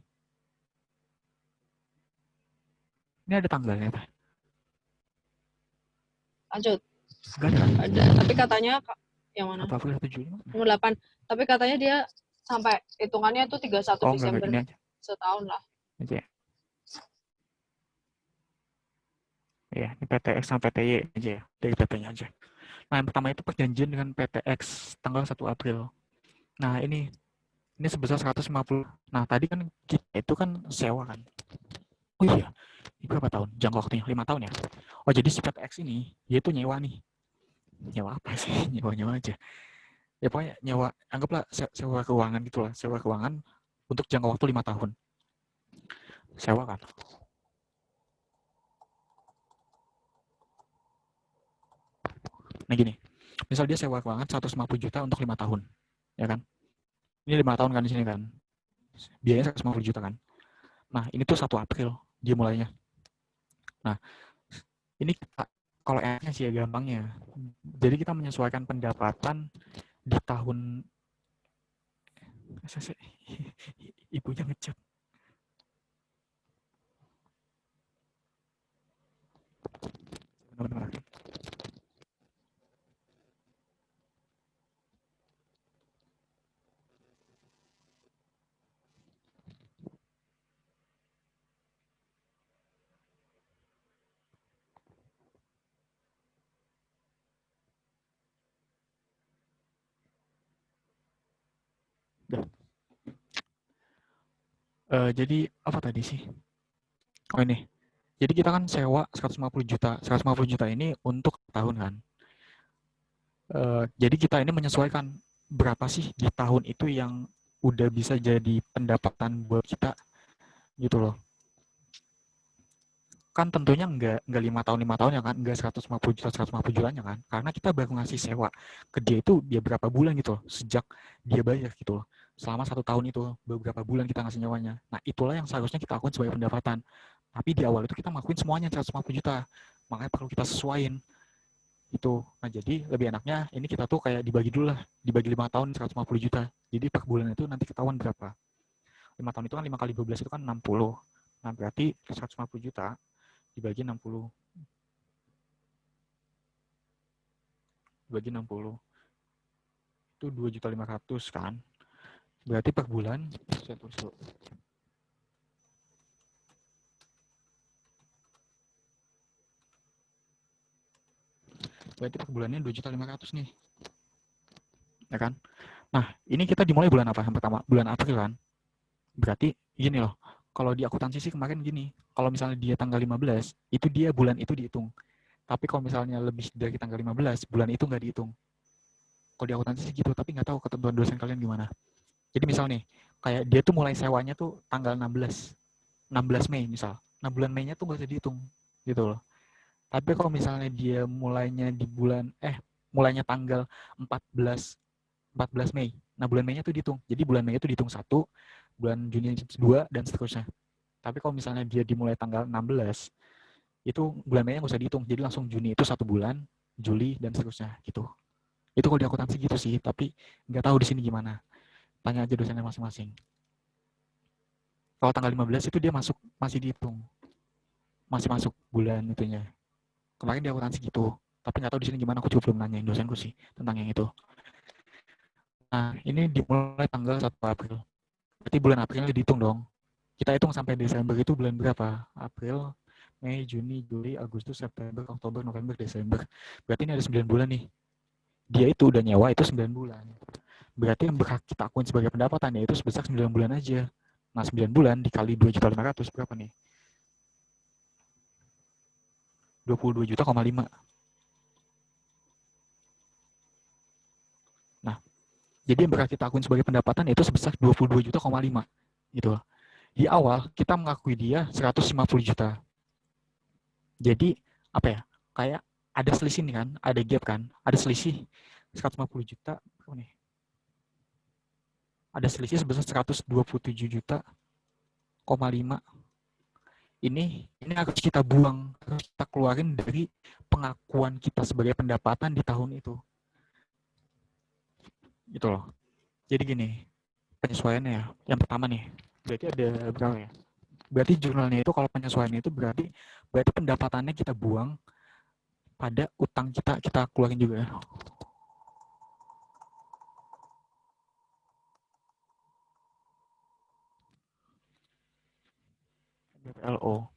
Ini ada tanggalnya, Pak? Lanjut. Enggak ada kan? Ada. Tapi katanya yang mana? 1 April 1 Juli mana? Nomor 8. Tapi katanya dia sampai hitungannya tuh 31 Oh, Desember. enggak, ini aja. Setahun lah. Aja ya. Ya, ini PTX sama PTY aja ya. Dari PP-nya aja. Nah, yang pertama itu perjanjian dengan PTX tanggal 1 April. Nah, ini sebesar 150. Nah, tadi kan kita itu kan sewa kan. Oh iya, ini berapa tahun? Jangka waktunya 5 tahun ya. Oh, jadi si PTX ini dia itu nyewa nih. Nyewa apa sih? Nyewa aja. Ya pokoknya nyewa, anggaplah sewa keuangan gitu lah. Sewa keuangan untuk jangka waktu 5 tahun. Sewa kan. Nah gini, misal dia sewa keuangan 150 juta untuk 5 tahun. Ya kan? Ini 5 tahun kan di sini kan. Biayanya 150 juta kan. Nah, ini tuh 1 April dia mulainya. Nah, ini kita, kalau enaknya sih ya gampangnya. Jadi kita menyesuaikan pendapatan di tahun ibunya ngechat. Benar-benar. Jadi apa tadi sih? Oh ini. Jadi kita kan sewa 150 juta. 150 juta ini untuk tahun kan. Jadi kita ini menyesuaikan berapa sih di tahun itu yang udah bisa jadi pendapatan buat kita gitu loh. Kan tentunya nggak 5 tahun ya kan, nggak 150 jutanya kan, karena kita baru ngasih sewa ke dia itu dia berapa bulan gitu loh, sejak dia bayar gitu loh, selama 1 tahun itu beberapa bulan kita ngasih nyewanya. Nah itulah yang seharusnya kita lakukan sebagai pendapatan, tapi di awal itu kita ngelakuin semuanya 150 juta, makanya perlu kita sesuaiin itu. Nah jadi lebih enaknya ini kita tuh kayak dibagi dulu lah, dibagi 5 tahun 150 juta, jadi per bulan itu nanti ketahuan berapa. 5 tahun itu kan 5 kali 12 itu kan 60, nah berarti 150 juta dibagi 60 itu 2.500.000 kan, berarti per bulan saya tulis dulu. Berarti per bulannya 2.500.000 nih ya kan. Nah ini kita dimulai bulan apa yang pertama? Bulan April kan. Berarti gini loh, kalau di akuntansi sih kemarin gini, kalau misalnya dia tanggal 15 itu dia bulan itu dihitung, tapi kalau misalnya lebih dari tanggal 15 bulan itu nggak dihitung. Kalau di akuntansi sih gitu, tapi nggak tahu ketentuan dosen kalian gimana. Jadi misal nih, kayak dia tuh mulai sewanya tuh tanggal 16 Mei misal. Nah bulan Mei-nya tuh nggak usah dihitung gitu loh. Tapi kalau misalnya dia mulainya di mulainya tanggal 14 Mei. Nah bulan Mei-nya tuh dihitung. Jadi bulan Mei itu dihitung 1, bulan Juni 2 dan seterusnya. Tapi kalau misalnya dia dimulai tanggal 16, itu bulan Mei-nya nggak usah dihitung. Jadi langsung Juni itu 1 bulan, Juli dan seterusnya gitu. Itu kalau di akuntansi gitu sih, tapi nggak tahu di sini gimana. Tanya aja dosennya masing-masing. Kalau tanggal 15 itu dia masih dihitung. Masih masuk bulan itunya. Kemarin di akuntansi gitu. Tapi nggak tahu di sini gimana, aku juga belum nanyain dosenku sih tentang yang itu. Nah, ini dimulai tanggal 1 April. Berarti bulan April dihitung dong. Kita hitung sampai Desember itu bulan berapa? April, Mei, Juni, Juli, Agustus, September, Oktober, November, Desember. Berarti ini ada 9 bulan nih. Dia itu udah nyewa itu 9 bulan. Berarti yang berhak kita akuin sebagai pendapatan yaitu sebesar 9 bulan aja. Nah, 9 bulan dikali 2.500.000 berapa nih? 22 juta, 5. Nah, jadi yang berhak kita akuin sebagai pendapatan yaitu sebesar 22 juta, 5 gitu. Di awal kita mengakui dia 150 juta. Jadi apa ya? Kayak ada selisih nih kan, ada gap kan, ada selisih 150 juta nih. Ada selisih sebesar 127 juta, 5. Ini harus kita buang, harus kita keluarin dari pengakuan kita sebagai pendapatan di tahun itu. Gitu loh. Jadi gini, penyesuaiannya ya. Yang pertama nih, berarti ada berapa ya? Berarti jurnalnya itu kalau penyesuaiannya itu berarti pendapatannya kita buang pada utang kita keluarin juga. BPLO.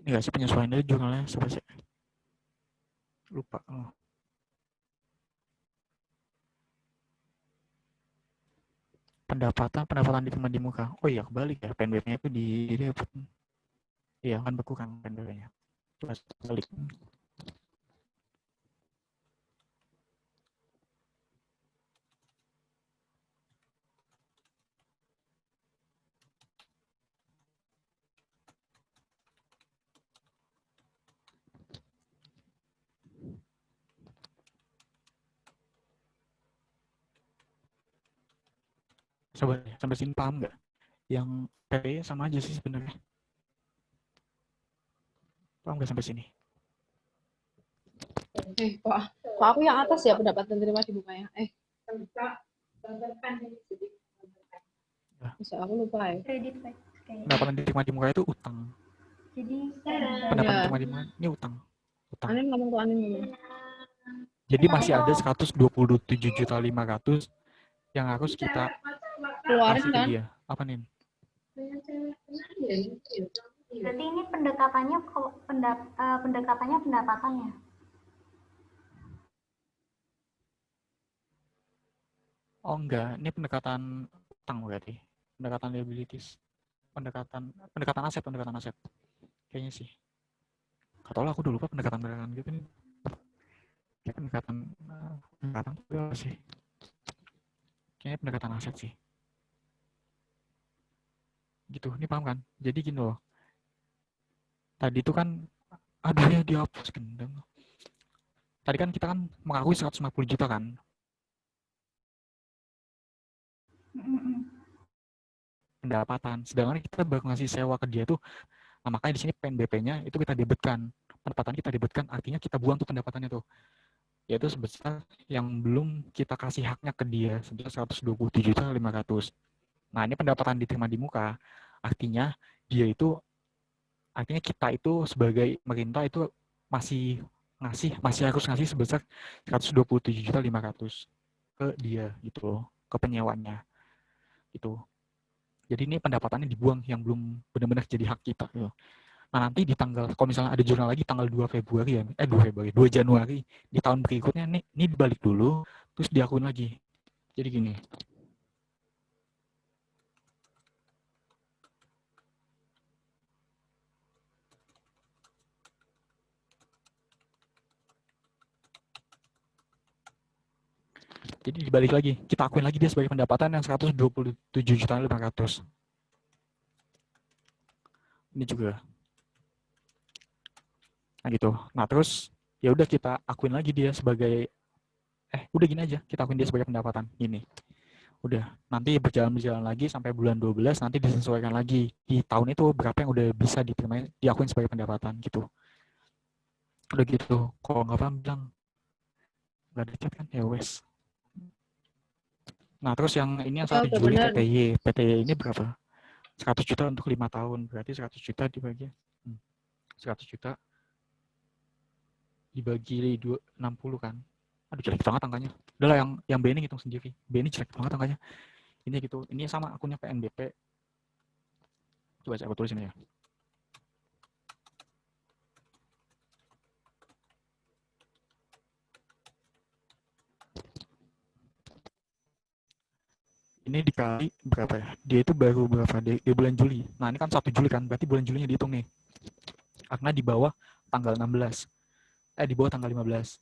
Ini nggak sih penyesuaiannya jurnalnya siapa sih? Lupa. Pendapatan diterima di muka. Oh iya, kebalik ya. PNBP-nya itu di iya kan berkurang PNBP-nya. Terus balik. Coba ya, sampai sini paham nggak? Yang PPI sama aja sih sebenarnya. Paham nggak sampai sini? Kok aku yang atas ya pendapatan terima di mukanya? Bisa aku lupa ya. Kredit baik. Pendapatan diterima di muka itu utang. Jadi Pendapatan diterima di muka ini utang. Anin ngomong tuh Anin ngomong. Jadi masih ada 127.500.000 yang harus kita Keluarin kasih ke kan? dia. Apa nih? berarti ini pendekatannya pendekatannya pendapatan ya? Oh enggak, ini pendekatan utang berarti. Pendekatan liabilities. Pendekatan aset. Kayaknya sih. Gak tau lah, aku udah lupa pendekatan gitu nih. Kayak pendekatan itu apa sih? Kayaknya pendekatan aset sih. Gitu, ini paham kan? Jadi gini loh. Tadi itu kan, aduh ya dihapus gendeng. Tadi kan kita kan mengakui 150 juta kan? Pendapatan. Sedangkan kita baru ngasih sewa ke dia tuh, nah makanya di sini PNBP-nya itu kita debitkan. Pendapatan kita debitkan, artinya kita buang tuh pendapatannya tuh. Yaitu sebesar yang belum kita kasih haknya ke dia, sebesar 127.500.000. Nah, ini pendapatan diterima di muka. Artinya kita itu sebagai pemerintah itu masih harus ngasih sebesar 127.500.000 ke dia gitu loh, ke penyewanya. Gitu. Jadi ini pendapatannya dibuang yang belum benar-benar jadi hak kita gitu. Nah, nanti di tanggal, kalau misalnya ada jurnal lagi tanggal 2 Januari di tahun berikutnya ini dibalik dulu terus diakuin lagi. Jadi gini. Jadi dibalik lagi, kita akuin lagi dia sebagai pendapatan yang 127.500.000. Ini juga. Nah gitu. Nah terus ya udah kita akuin lagi dia sebagai udah gini aja, kita akuin dia sebagai pendapatan gini. Udah, nanti berjalan lagi sampai bulan 12 nanti disesuaikan lagi di tahun itu berapa yang udah bisa diterima diakuin sebagai pendapatan gitu. Udah gitu. Kalau nggak paham bilang nggak ada chat kan ya wes. Nah, terus yang ini yang 1 Juli PTY. PTY ini berapa? 100 juta untuk 5 tahun. Berarti 100 juta dibagi 100 juta dibagi 60 kan. Aduh, jelek banget angkanya. Udah lah, yang B ini hitung sendiri. B ini jelek banget angkanya. Ini gitu. Ini sama akunnya PNBP. Coba saya tulis ini ya. Ini dikali berapa ya? Dia itu baru berapa? Di bulan Juli. Nah, ini kan 1 Juli kan. Berarti bulan Julinya dihitung nih. Karena di bawah tanggal 16. Di bawah tanggal 15.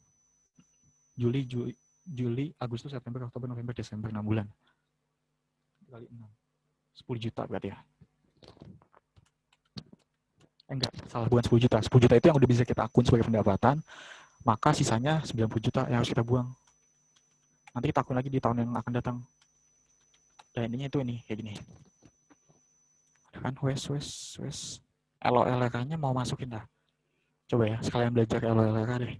Juli, Agustus, September, Oktober, November, Desember, 6 bulan. Kali 6. 10 juta berarti ya. Enggak, salah, bukan 10 juta. 10 juta itu yang udah bisa kita akun sebagai pendapatan, maka sisanya 90 juta yang harus kita buang. Nanti kita akun lagi di tahun yang akan datang. Dan intinya itu ini, kayak gini. Kan wes. LOLK-nya mau masukin dah. Coba ya, sekalian belajar LOLK deh.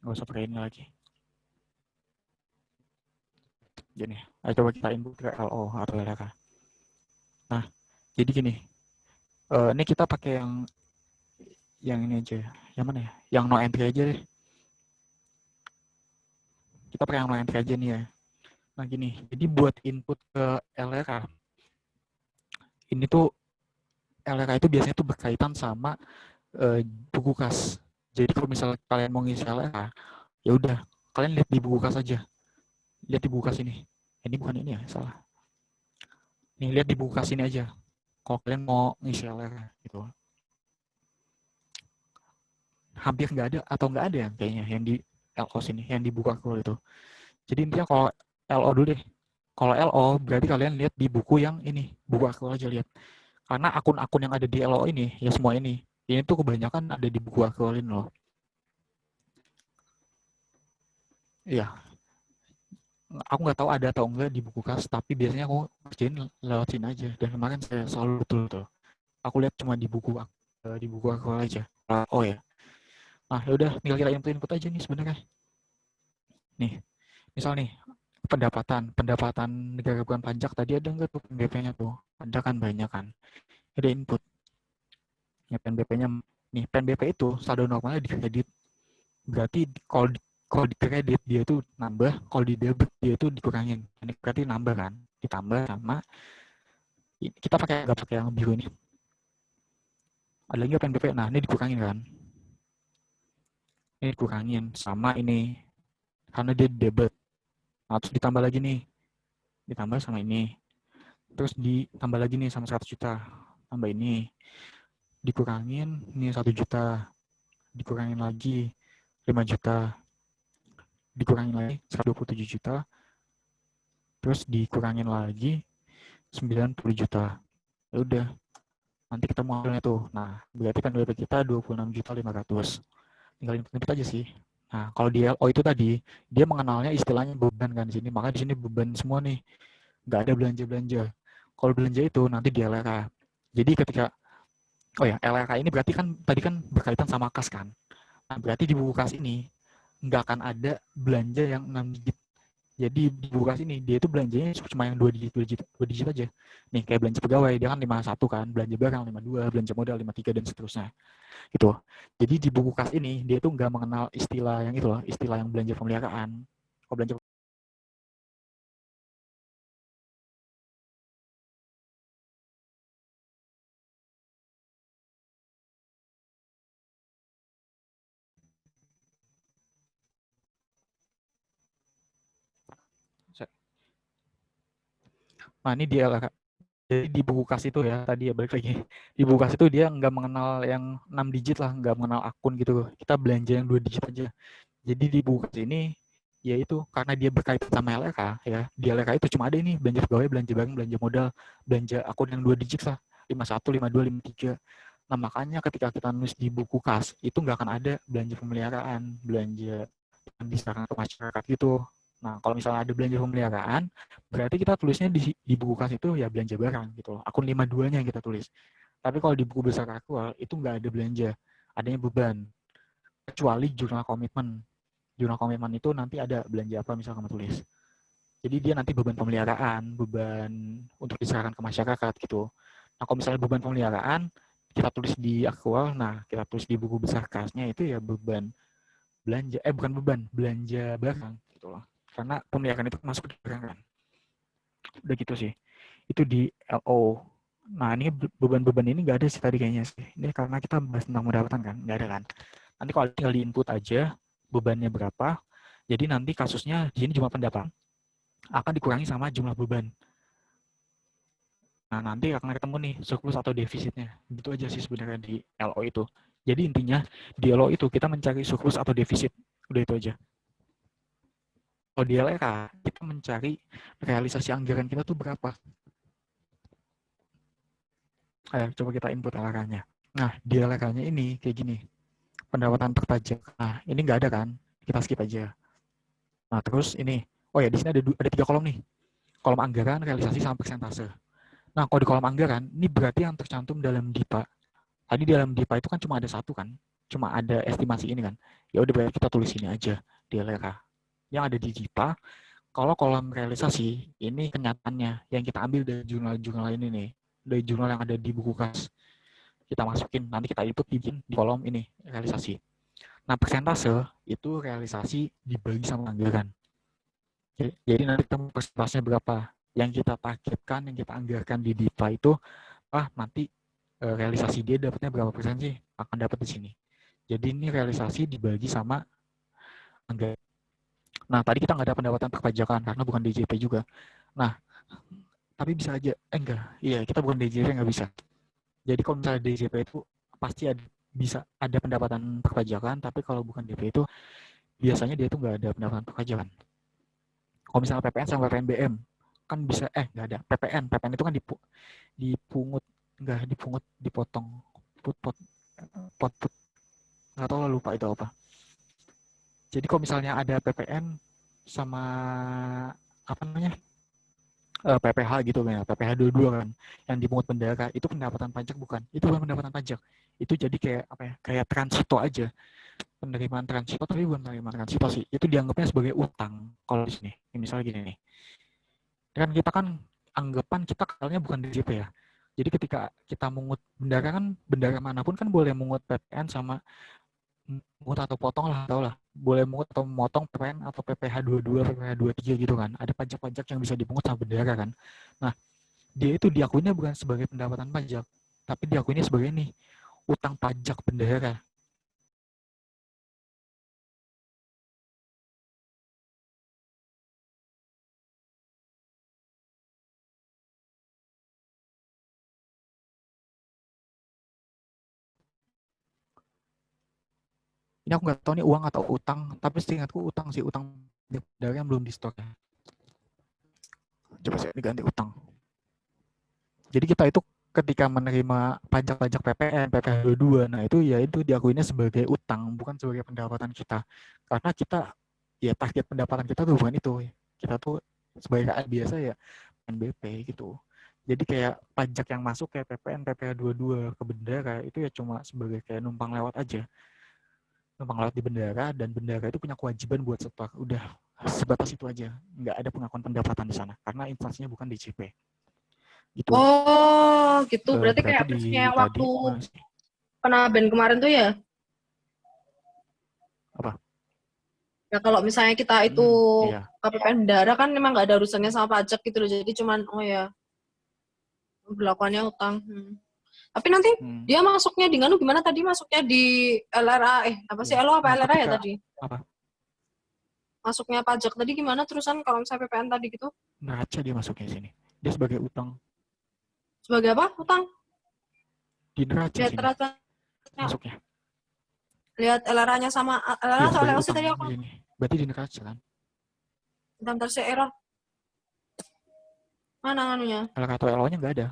Nggak usah pakai ini lagi. Gini, ayo coba kita input ke LO atau LOLK. Nah, jadi gini. Ini kita pakai yang ini aja. Yang mana ya? Yang no entry aja deh. Kita pakai yang no entry aja nih ya. Nah gini, jadi buat input ke LRK, ini tuh LRK itu biasanya tuh berkaitan sama buku kas. Jadi kalau misalnya kalian mau ngisi LRK, ya udah kalian lihat di buku kas aja. Lihat di buku kas ini. Ini bukan ini ya, salah. Nih lihat di buku kas ini aja. Kalau kalian mau ngisi LRK gitu. Hampir nggak ada atau nggak ada yang kayaknya yang di LO sini, yang di buku aku itu. Jadi intinya kalau LO dulu deh. Kalau LO berarti kalian lihat di buku yang ini, buku aku aja lihat. Karena akun-akun yang ada di LO ini, ya semua ini tuh kebanyakan ada di buku aktualin loh. Iya. Aku nggak tahu ada atau enggak di buku kas, tapi biasanya aku kerjain lewat sini aja. Dan kemarin saya selalu betul tuh. Aku lihat cuma di buku aktual aja. Oh ya. Nah, ya udah tinggal kita input aja nih sebenarnya. Nih, misal nih pendapatan negara bukan pajak tadi ada nggak tuh PNBP-nya tuh? Ada kan banyak kan? Ada input. Ya PNBP-nya nih, PNBP itu saldo normalnya dikredit. Berarti kalau dikredit dia itu nambah, kalau di debit dia itu dikurangin. Ini berarti nambah kan? Ditambah sama kita nggak pakai yang biru ini. Ada lagi PNBP. Nah, ini dikurangin kan? Ini dikurangin sama ini karena dia debit. Nah, terus ditambah lagi nih. Ditambah sama ini. Terus ditambah lagi nih sama 100 juta. Tambah ini. Dikurangin, ini 1 juta. Dikurangin lagi 5 juta. Dikurangin lagi 127 juta. Terus dikurangin lagi 90 juta. Ya udah. Nanti kita mau hasilnya tuh. Nah, berarti PNBP kita 26.500.000. Tinggal input aja sih. Nah, kalau di LO itu tadi, dia mengenalnya istilahnya beban kan di sini. Maka di sini beban semua nih. Nggak ada belanja-belanja. Kalau belanja itu nanti di LRK. Jadi ketika, LRK ini berarti kan tadi kan berkaitan sama kas kan. Nah, berarti di buku kas ini nggak akan ada belanja yang 6 digit. Jadi di buku kas ini, dia itu belanjanya cuma yang 2 digit aja. Nih, kayak belanja pegawai, dia kan 51 kan. Belanja barang 52, belanja modal 53, dan seterusnya. Gitu. Jadi di buku kas ini dia tuh nggak mengenal istilah yang itu loh, istilah yang belanja pemeliharaan. Kalau belanja nah ini dia lah. Jadi di buku kas itu ya, tadi ya balik lagi. Di buku kas itu dia nggak mengenal yang 6 digit lah, nggak mengenal akun gitu. Kita belanja yang 2 digit aja. Jadi di buku kas ini, ya itu karena dia berkaitan sama LRK ya. Di LRK itu cuma ada ini, belanja pegawai, belanja barang, belanja modal, belanja akun yang 2 digit lah. 51, 52, 53. Nah makanya ketika kita nulis di buku kas, itu nggak akan ada belanja pemeliharaan, belanja yang diserahkan ke masyarakat gitu. Nah, kalau misalnya ada belanja pemeliharaan, berarti kita tulisnya di buku kas itu ya belanja barang gitu loh. Akun 52-nya yang kita tulis. Tapi kalau di buku besar aktual, itu nggak ada belanja. Adanya beban. Kecuali jurnal komitmen. Jurnal komitmen itu nanti ada belanja apa misalnya kamu tulis. Jadi dia nanti beban pemeliharaan, beban untuk diserahkan ke masyarakat gitu. Nah, kalau misalnya beban pemeliharaan, kita tulis di aktual, nah kita tulis di buku besar kasnya itu ya beban belanja, bukan beban, belanja barang gitu loh. Karena pemeliharaan itu masuk ke barang kan. Udah gitu sih. Itu di LO. Nah ini beban-beban ini nggak ada sih tadi kayaknya sih. Ini karena kita bahas tentang pendapatan kan, nggak ada kan. Nanti kalau tinggal di input aja bebannya berapa. Jadi nanti kasusnya di sini cuma pendapatan akan dikurangi sama jumlah beban. Nah, nanti akan ketemu nih surplus atau defisitnya. Gitu aja sih sebenarnya di LO itu. Jadi intinya di LO itu kita mencari surplus atau defisit. Udah itu aja. Kalau di LRA, kita mencari realisasi anggaran kita tuh berapa. Ayo, coba kita input LRA-nya. Nah, di LRA-nya ini kayak gini. Pendapatan terpajak. Nah, ini nggak ada kan? Kita skip aja. Nah, terus ini. Oh ya, di sini ada 3 kolom nih. Kolom anggaran, realisasi, sama persentase. Nah, kalau di kolom anggaran, ini berarti yang tercantum dalam DIPA. Tadi dalam DIPA itu kan cuma ada satu kan? Cuma ada estimasi ini kan? Ya udah berarti kita tulis ini aja di LRA. Yang ada di DIPA, kalau kolom realisasi, ini kenyataannya yang kita ambil dari jurnal-jurnal ini nih. Dari jurnal yang ada di buku kas. Kita masukin, nanti kita input di kolom ini, realisasi. Nah, persentase itu realisasi dibagi sama anggaran. Jadi nanti kita persentasenya berapa? Yang kita targetkan, yang kita anggarkan di DIPA itu, nanti realisasi dia dapatnya berapa persen sih? Akan dapat di sini. Jadi ini realisasi dibagi sama anggaran. Nah, tadi kita nggak ada pendapatan perpajakan karena bukan DJP juga. Nah, tapi bisa aja, enggak. Iya, kita bukan DJP, nggak bisa. Jadi kalau misalnya DJP itu pasti bisa ada pendapatan perpajakan, tapi kalau bukan DP itu biasanya dia tuh nggak ada pendapatan perpajakan. Kalau misalnya PPN sama PPNBM, kan bisa nggak ada PPN itu kan dipungut dipotong pot nggak tahu lah, lupa itu apa. Jadi kalau misalnya ada PPN sama apa namanya PPH gitu kan, PPH 22 kan yang dipungut bendara, itu pendapatan pajak bukan, itu bukan pendapatan pajak, itu jadi kayak apa ya, kayak transito aja, penerimaan transito, tapi bukan penerimaan transito sih, itu dianggapnya sebagai utang. Kalau di sini misalnya gini nih, kan kita kan anggapan kita kalnya bukan DJP ya. Jadi ketika kita mungut bendara kan, bendara manapun kan boleh mungut PPN sama mungut atau potong lah, tau lah. Boleh mungut atau memotong PPN atau PPH 22, PPH 23 gitu kan. Ada pajak-pajak yang bisa dipungut sama bendara kan. Nah, dia itu diakuinya bukan sebagai pendapatan pajak, tapi diakuinya sebagai nih, utang pajak bendara. Ini aku nggak tahu nih uang atau utang, tapi seingatku utang sih, utang bendara yang belum di stok ya. Coba saya diganti utang. Jadi kita itu ketika menerima pajak-pajak PPN, PPH 22, nah itu ya itu diakuinya sebagai utang, bukan sebagai pendapatan kita. Karena kita, ya target pendapatan kita tuh bukan itu. Kita tuh sebagai rakyat biasa ya NBP gitu. Jadi kayak pajak yang masuk kayak PPN, PPH 22 ke bendara, itu ya cuma sebagai kayak numpang lewat aja. Numpang lewat di bendara, dan bendara itu punya kewajiban buat setor. Udah, sebatas itu aja. Nggak ada pengakuan pendapatan di sana, karena instansinya bukan DJP. Gitu. Oh, gitu. Berarti kayak di kasusnya tadi, waktu Penaben kemarin tuh ya? Apa? Ya kalau misalnya kita itu iya. KPPN bendara kan memang nggak ada urusannya sama pajak gitu loh. Jadi cuman, oh ya, berlakuannya utang. Tapi nanti dia masuknya di nganu gimana tadi? Masuknya di LRA, apa sih, LO apa LRA ya tadi? Apa? Masuknya pajak tadi gimana terusan kalau misalnya PPN tadi gitu? Neraca dia masuknya sini. Dia sebagai utang. Sebagai apa? Utang? Di neraca lihat sini. Neraca. Masuknya. Lihat LRA-nya sama LRA atau LRA sih tadi aku. Berarti di neraca kan? Bentar saya error. Mana anunya? LRA atau LO-nya nggak ada.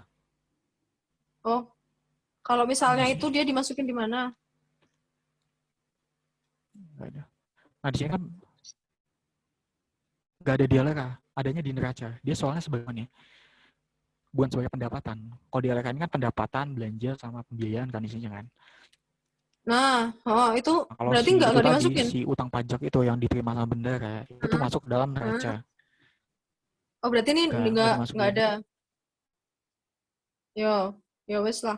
Oh. Kalau misalnya itu dia dimasukin di mana? Nggak ada. Nah, di sini kan nggak ada di LRA, adanya di neraca. Dia soalnya sebenarnya bukan sebagai pendapatan. Kalau di LRA ini kan pendapatan, belanja, sama pembiayaan kan isinya kan. Nah, itu kalau berarti nggak dimasukin? Si utang pajak itu yang diterima sama bendara, itu masuk dalam neraca. Oh, berarti ini nggak ada. Yo wes lah.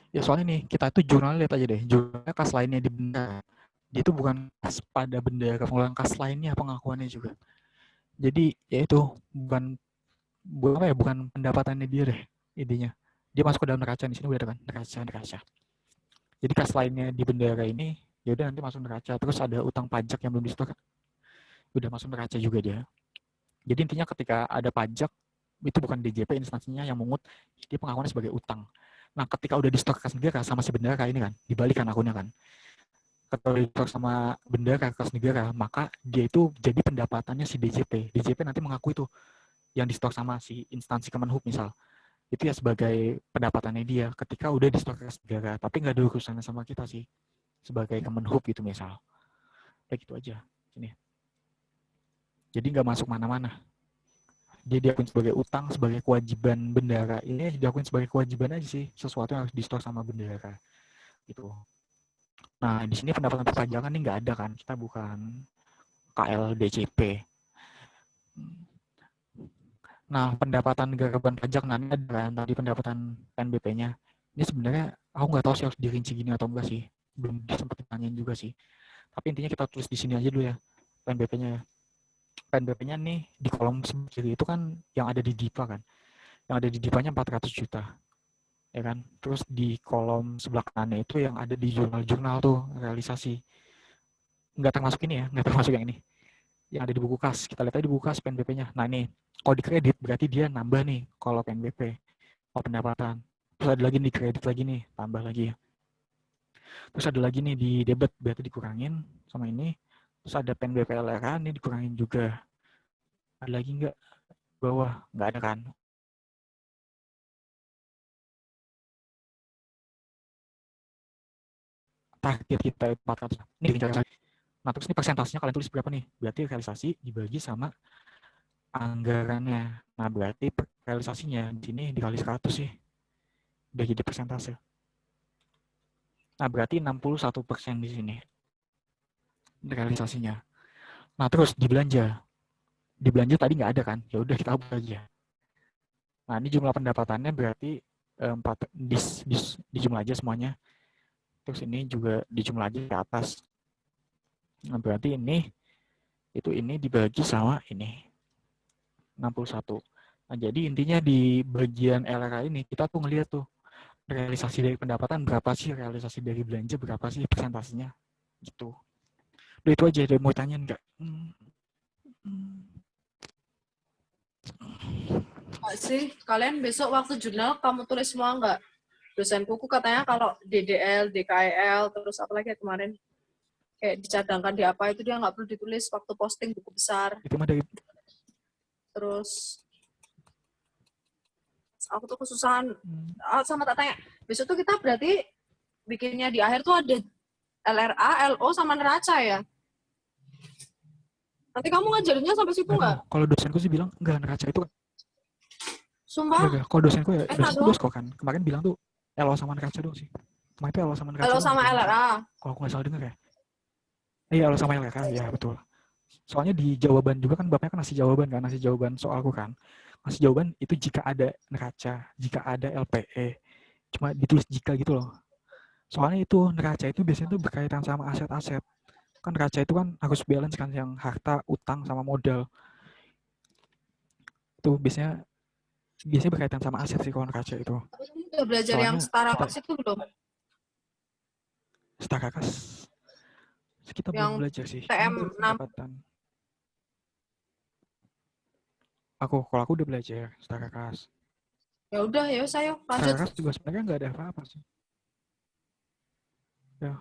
Ya soalnya nih, kita itu jurnal lihat aja deh. Jurnalnya kas lainnya di bendera. Dia itu bukan kas pada bendera, pengulangan kas lainnya pengakuannya juga. Jadi ya itu bukan pendapatannya dia deh intinya. Dia masuk ke dalam neraca di sini udah ada kan neraca. Jadi kas lainnya di bendera ini ya udah nanti masuk neraca. Terus ada utang pajak yang belum disetor, udah masuk neraca juga dia. Jadi intinya ketika ada pajak itu bukan DJP instansinya yang mungut, dia pengakuannya sebagai utang. Nah, ketika udah di-stok kas negara sama si bendera ini kan, dibalikan akunnya kan. Ketika udah di-stok sama bendera kas negara, maka dia itu jadi pendapatannya si DJP. DJP nanti mengaku itu yang di-stok sama si instansi Kemenhub misal. Itu ya sebagai pendapatannya dia ketika udah di-stok kas negara, tapi nggak ada urusannya sama kita sih. Sebagai Kemenhub gitu misal. Kayak gitu aja. Sini. Jadi nggak masuk mana-mana. Dia diakui sebagai utang, sebagai kewajiban bendera. Ini diakui sebagai kewajiban aja sih, sesuatu yang harus di-store sama bendera. Gitu. Nah, di sini pendapatan perpajakan ini nggak ada kan, kita bukan KLDCP. Nah, pendapatan negara bukan pajak nanti ada kan, tadi pendapatan PNBP-nya. Ini sebenarnya aku nggak tahu sih harus dirinci gini atau enggak sih. Belum sempat ditanyain juga sih. Tapi intinya kita tulis di sini aja dulu ya, PNBP-nya. PNBP-nya nih di kolom sebelah kiri itu kan yang ada di DIPA kan. Yang ada di DIPA-nya 400 juta. Ya kan? Terus di kolom sebelah kanannya itu yang ada di jurnal-jurnal tuh realisasi. Nggak termasuk ini ya, nggak termasuk yang ini. Yang ada di buku kas. Kita lihat aja di buku kas PNBP-nya. Nah ini, kalau di kredit berarti dia nambah nih kalau PNBP. Kalau pendapatan. Terus ada lagi di kredit lagi nih, tambah lagi. Terus ada lagi nih di debit berarti dikurangin sama ini. Terus ada PNBP LRA ini dikurangin juga. Ada lagi nggak? Bawah, nggak ada kan? Target kita 400. Ini realisasi. Nah, terus ini persentasenya kalian tulis berapa nih? Berarti realisasi dibagi sama anggarannya. Nah, berarti realisasinya di sini dikali 100 sih. Udah jadi persentase. Nah, berarti 61% di sini. Realisasinya. Nah, terus di belanja. Di belanja tadi nggak ada kan? Ya udah kita hapus aja. Nah, ini jumlah pendapatannya berarti dijumlah aja semuanya. Terus ini juga dijumlah aja ke atas. Nah, berarti ini dibagi sama ini 61. Nah, jadi intinya di bagian LRA ini kita tuh ngelihat tuh realisasi dari pendapatan berapa sih, realisasi dari belanja berapa sih persentasenya gitu. Udah itu aja, ada mau tanya enggak? Sih, kalian besok waktu jurnal kamu tulis semua enggak? Dosen buku katanya kalau DDL, DKL, terus apa lagi kemarin? Kayak dicadangkan di apa itu dia nggak perlu ditulis waktu posting buku besar. Itu mah dari Terus aku tuh kesusahan sama tak tanya. Besok tuh kita berarti bikinnya di akhir tuh ada LRA, LO sama neraca ya. Nanti kamu ngajarinnya sampai situ nggak? Kalau dosenku sih bilang enggak, neraca itu kan. Sumpah. Enggak. Kalau dosenku ya, dosenku dong. dosko kan. Kemarin bilang tuh LO sama neraca doang sih. Kemarin itu LO sama neraca. LO sama LRA. Kalau aku nggak salah dengar ya. Iya, LO sama LRA, ya betul. Soalnya di jawaban juga kan bapaknya kan ngasih jawaban soalku kan. Ngasih jawaban itu jika ada neraca, jika ada LPE. Cuma ditulis jika gitu loh. Soalnya itu neraca itu biasanya tuh berkaitan sama aset-aset. Kan neraca itu kan harus balance kan yang harta, utang sama modal. Itu biasanya berkaitan sama aset sih kalau neraca itu. Udah belajar Soalnya yang setara kas itu belum? Setara kas kita Yang belum belajar sih. TM 6. Kalau aku udah belajar setara kas. Ya udah ya saya lanjut. Setara kas juga sebenarnya nggak ada apa-apa sih. Ya.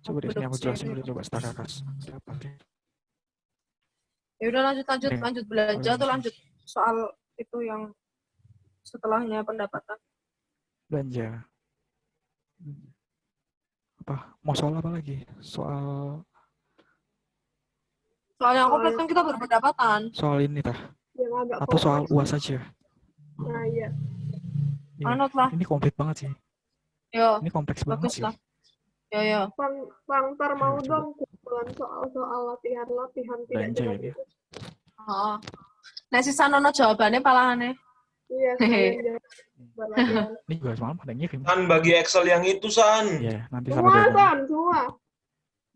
Coba deh sini aku jelasin dulu coba setara kas. Ya udah lanjut belajar atau lanjut soal itu yang setelahnya pendapatan. Belanja. Apa? Mau soal apa lagi? Soal yang komplit kan kita berpendapatan. Soal ini tah? Yang agak Atau soal UAS saja? Nah, iya. Anot lah. Ini komplit banget sih. Yo. Ini kompleks banget sih. Bagus lah. Yo. Bang, ntar mau Coba. dong kumpulan soal latihan tidak Belanja jelas ya. itu. Oh. Nah, sisa nono jawabannya palahane. Iya, sekalian jawab. buat latihan. Ini juga semalam pada ngirim. San, bagi Excel yang itu, San. Iya, nanti Semua, sampai San, semua.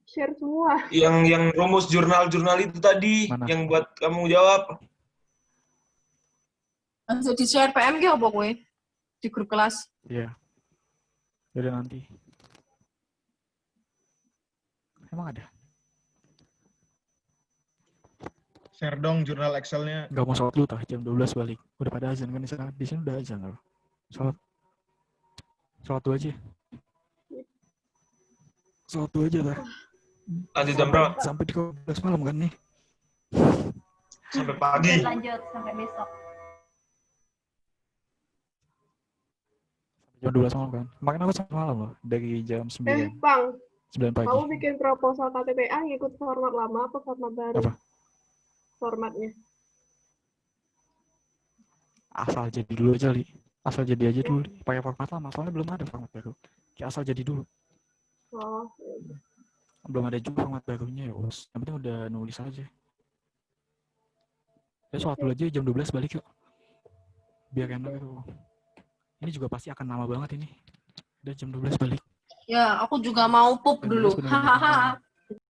Share semua. Yang rumus jurnal-jurnal itu tadi, Mana? yang buat kamu jawab. Langsung di share PM ki apa kowe? Di grup kelas. Iya. Yaudah nanti. Emang ada? Share dong jurnal Excel-nya. Gak mau sholat dulu tah, jam 12 balik. Udah pada azan kan di sini udah azan loh. Sholat dulu aja. Sholat dulu aja tah. Lanjut jam berapa? Sampai di 12 malam kan nih. Sampai pagi. Lanjut sampai besok. Jam 12 malam kan. Kemarin aku sampai malam loh. Dari jam 9. Bang, 9 pagi. kamu bikin proposal KTPA ngikut format lama apa format baru? Apa? Formatnya. Asal jadi dulu aja, Li. Asal jadi aja dulu. Pakai format lama, soalnya belum ada format baru. Kayak asal jadi dulu. Oh, Belum ada juga format barunya ya, Bos. Yang penting udah nulis aja. Ya sholat dulu aja jam 12 balik yuk. Biar enak itu. Ini juga pasti akan lama banget ini. Udah jam 12 balik. Ya, aku juga mau pup Jam dulu. 12 bener-bener Hahaha.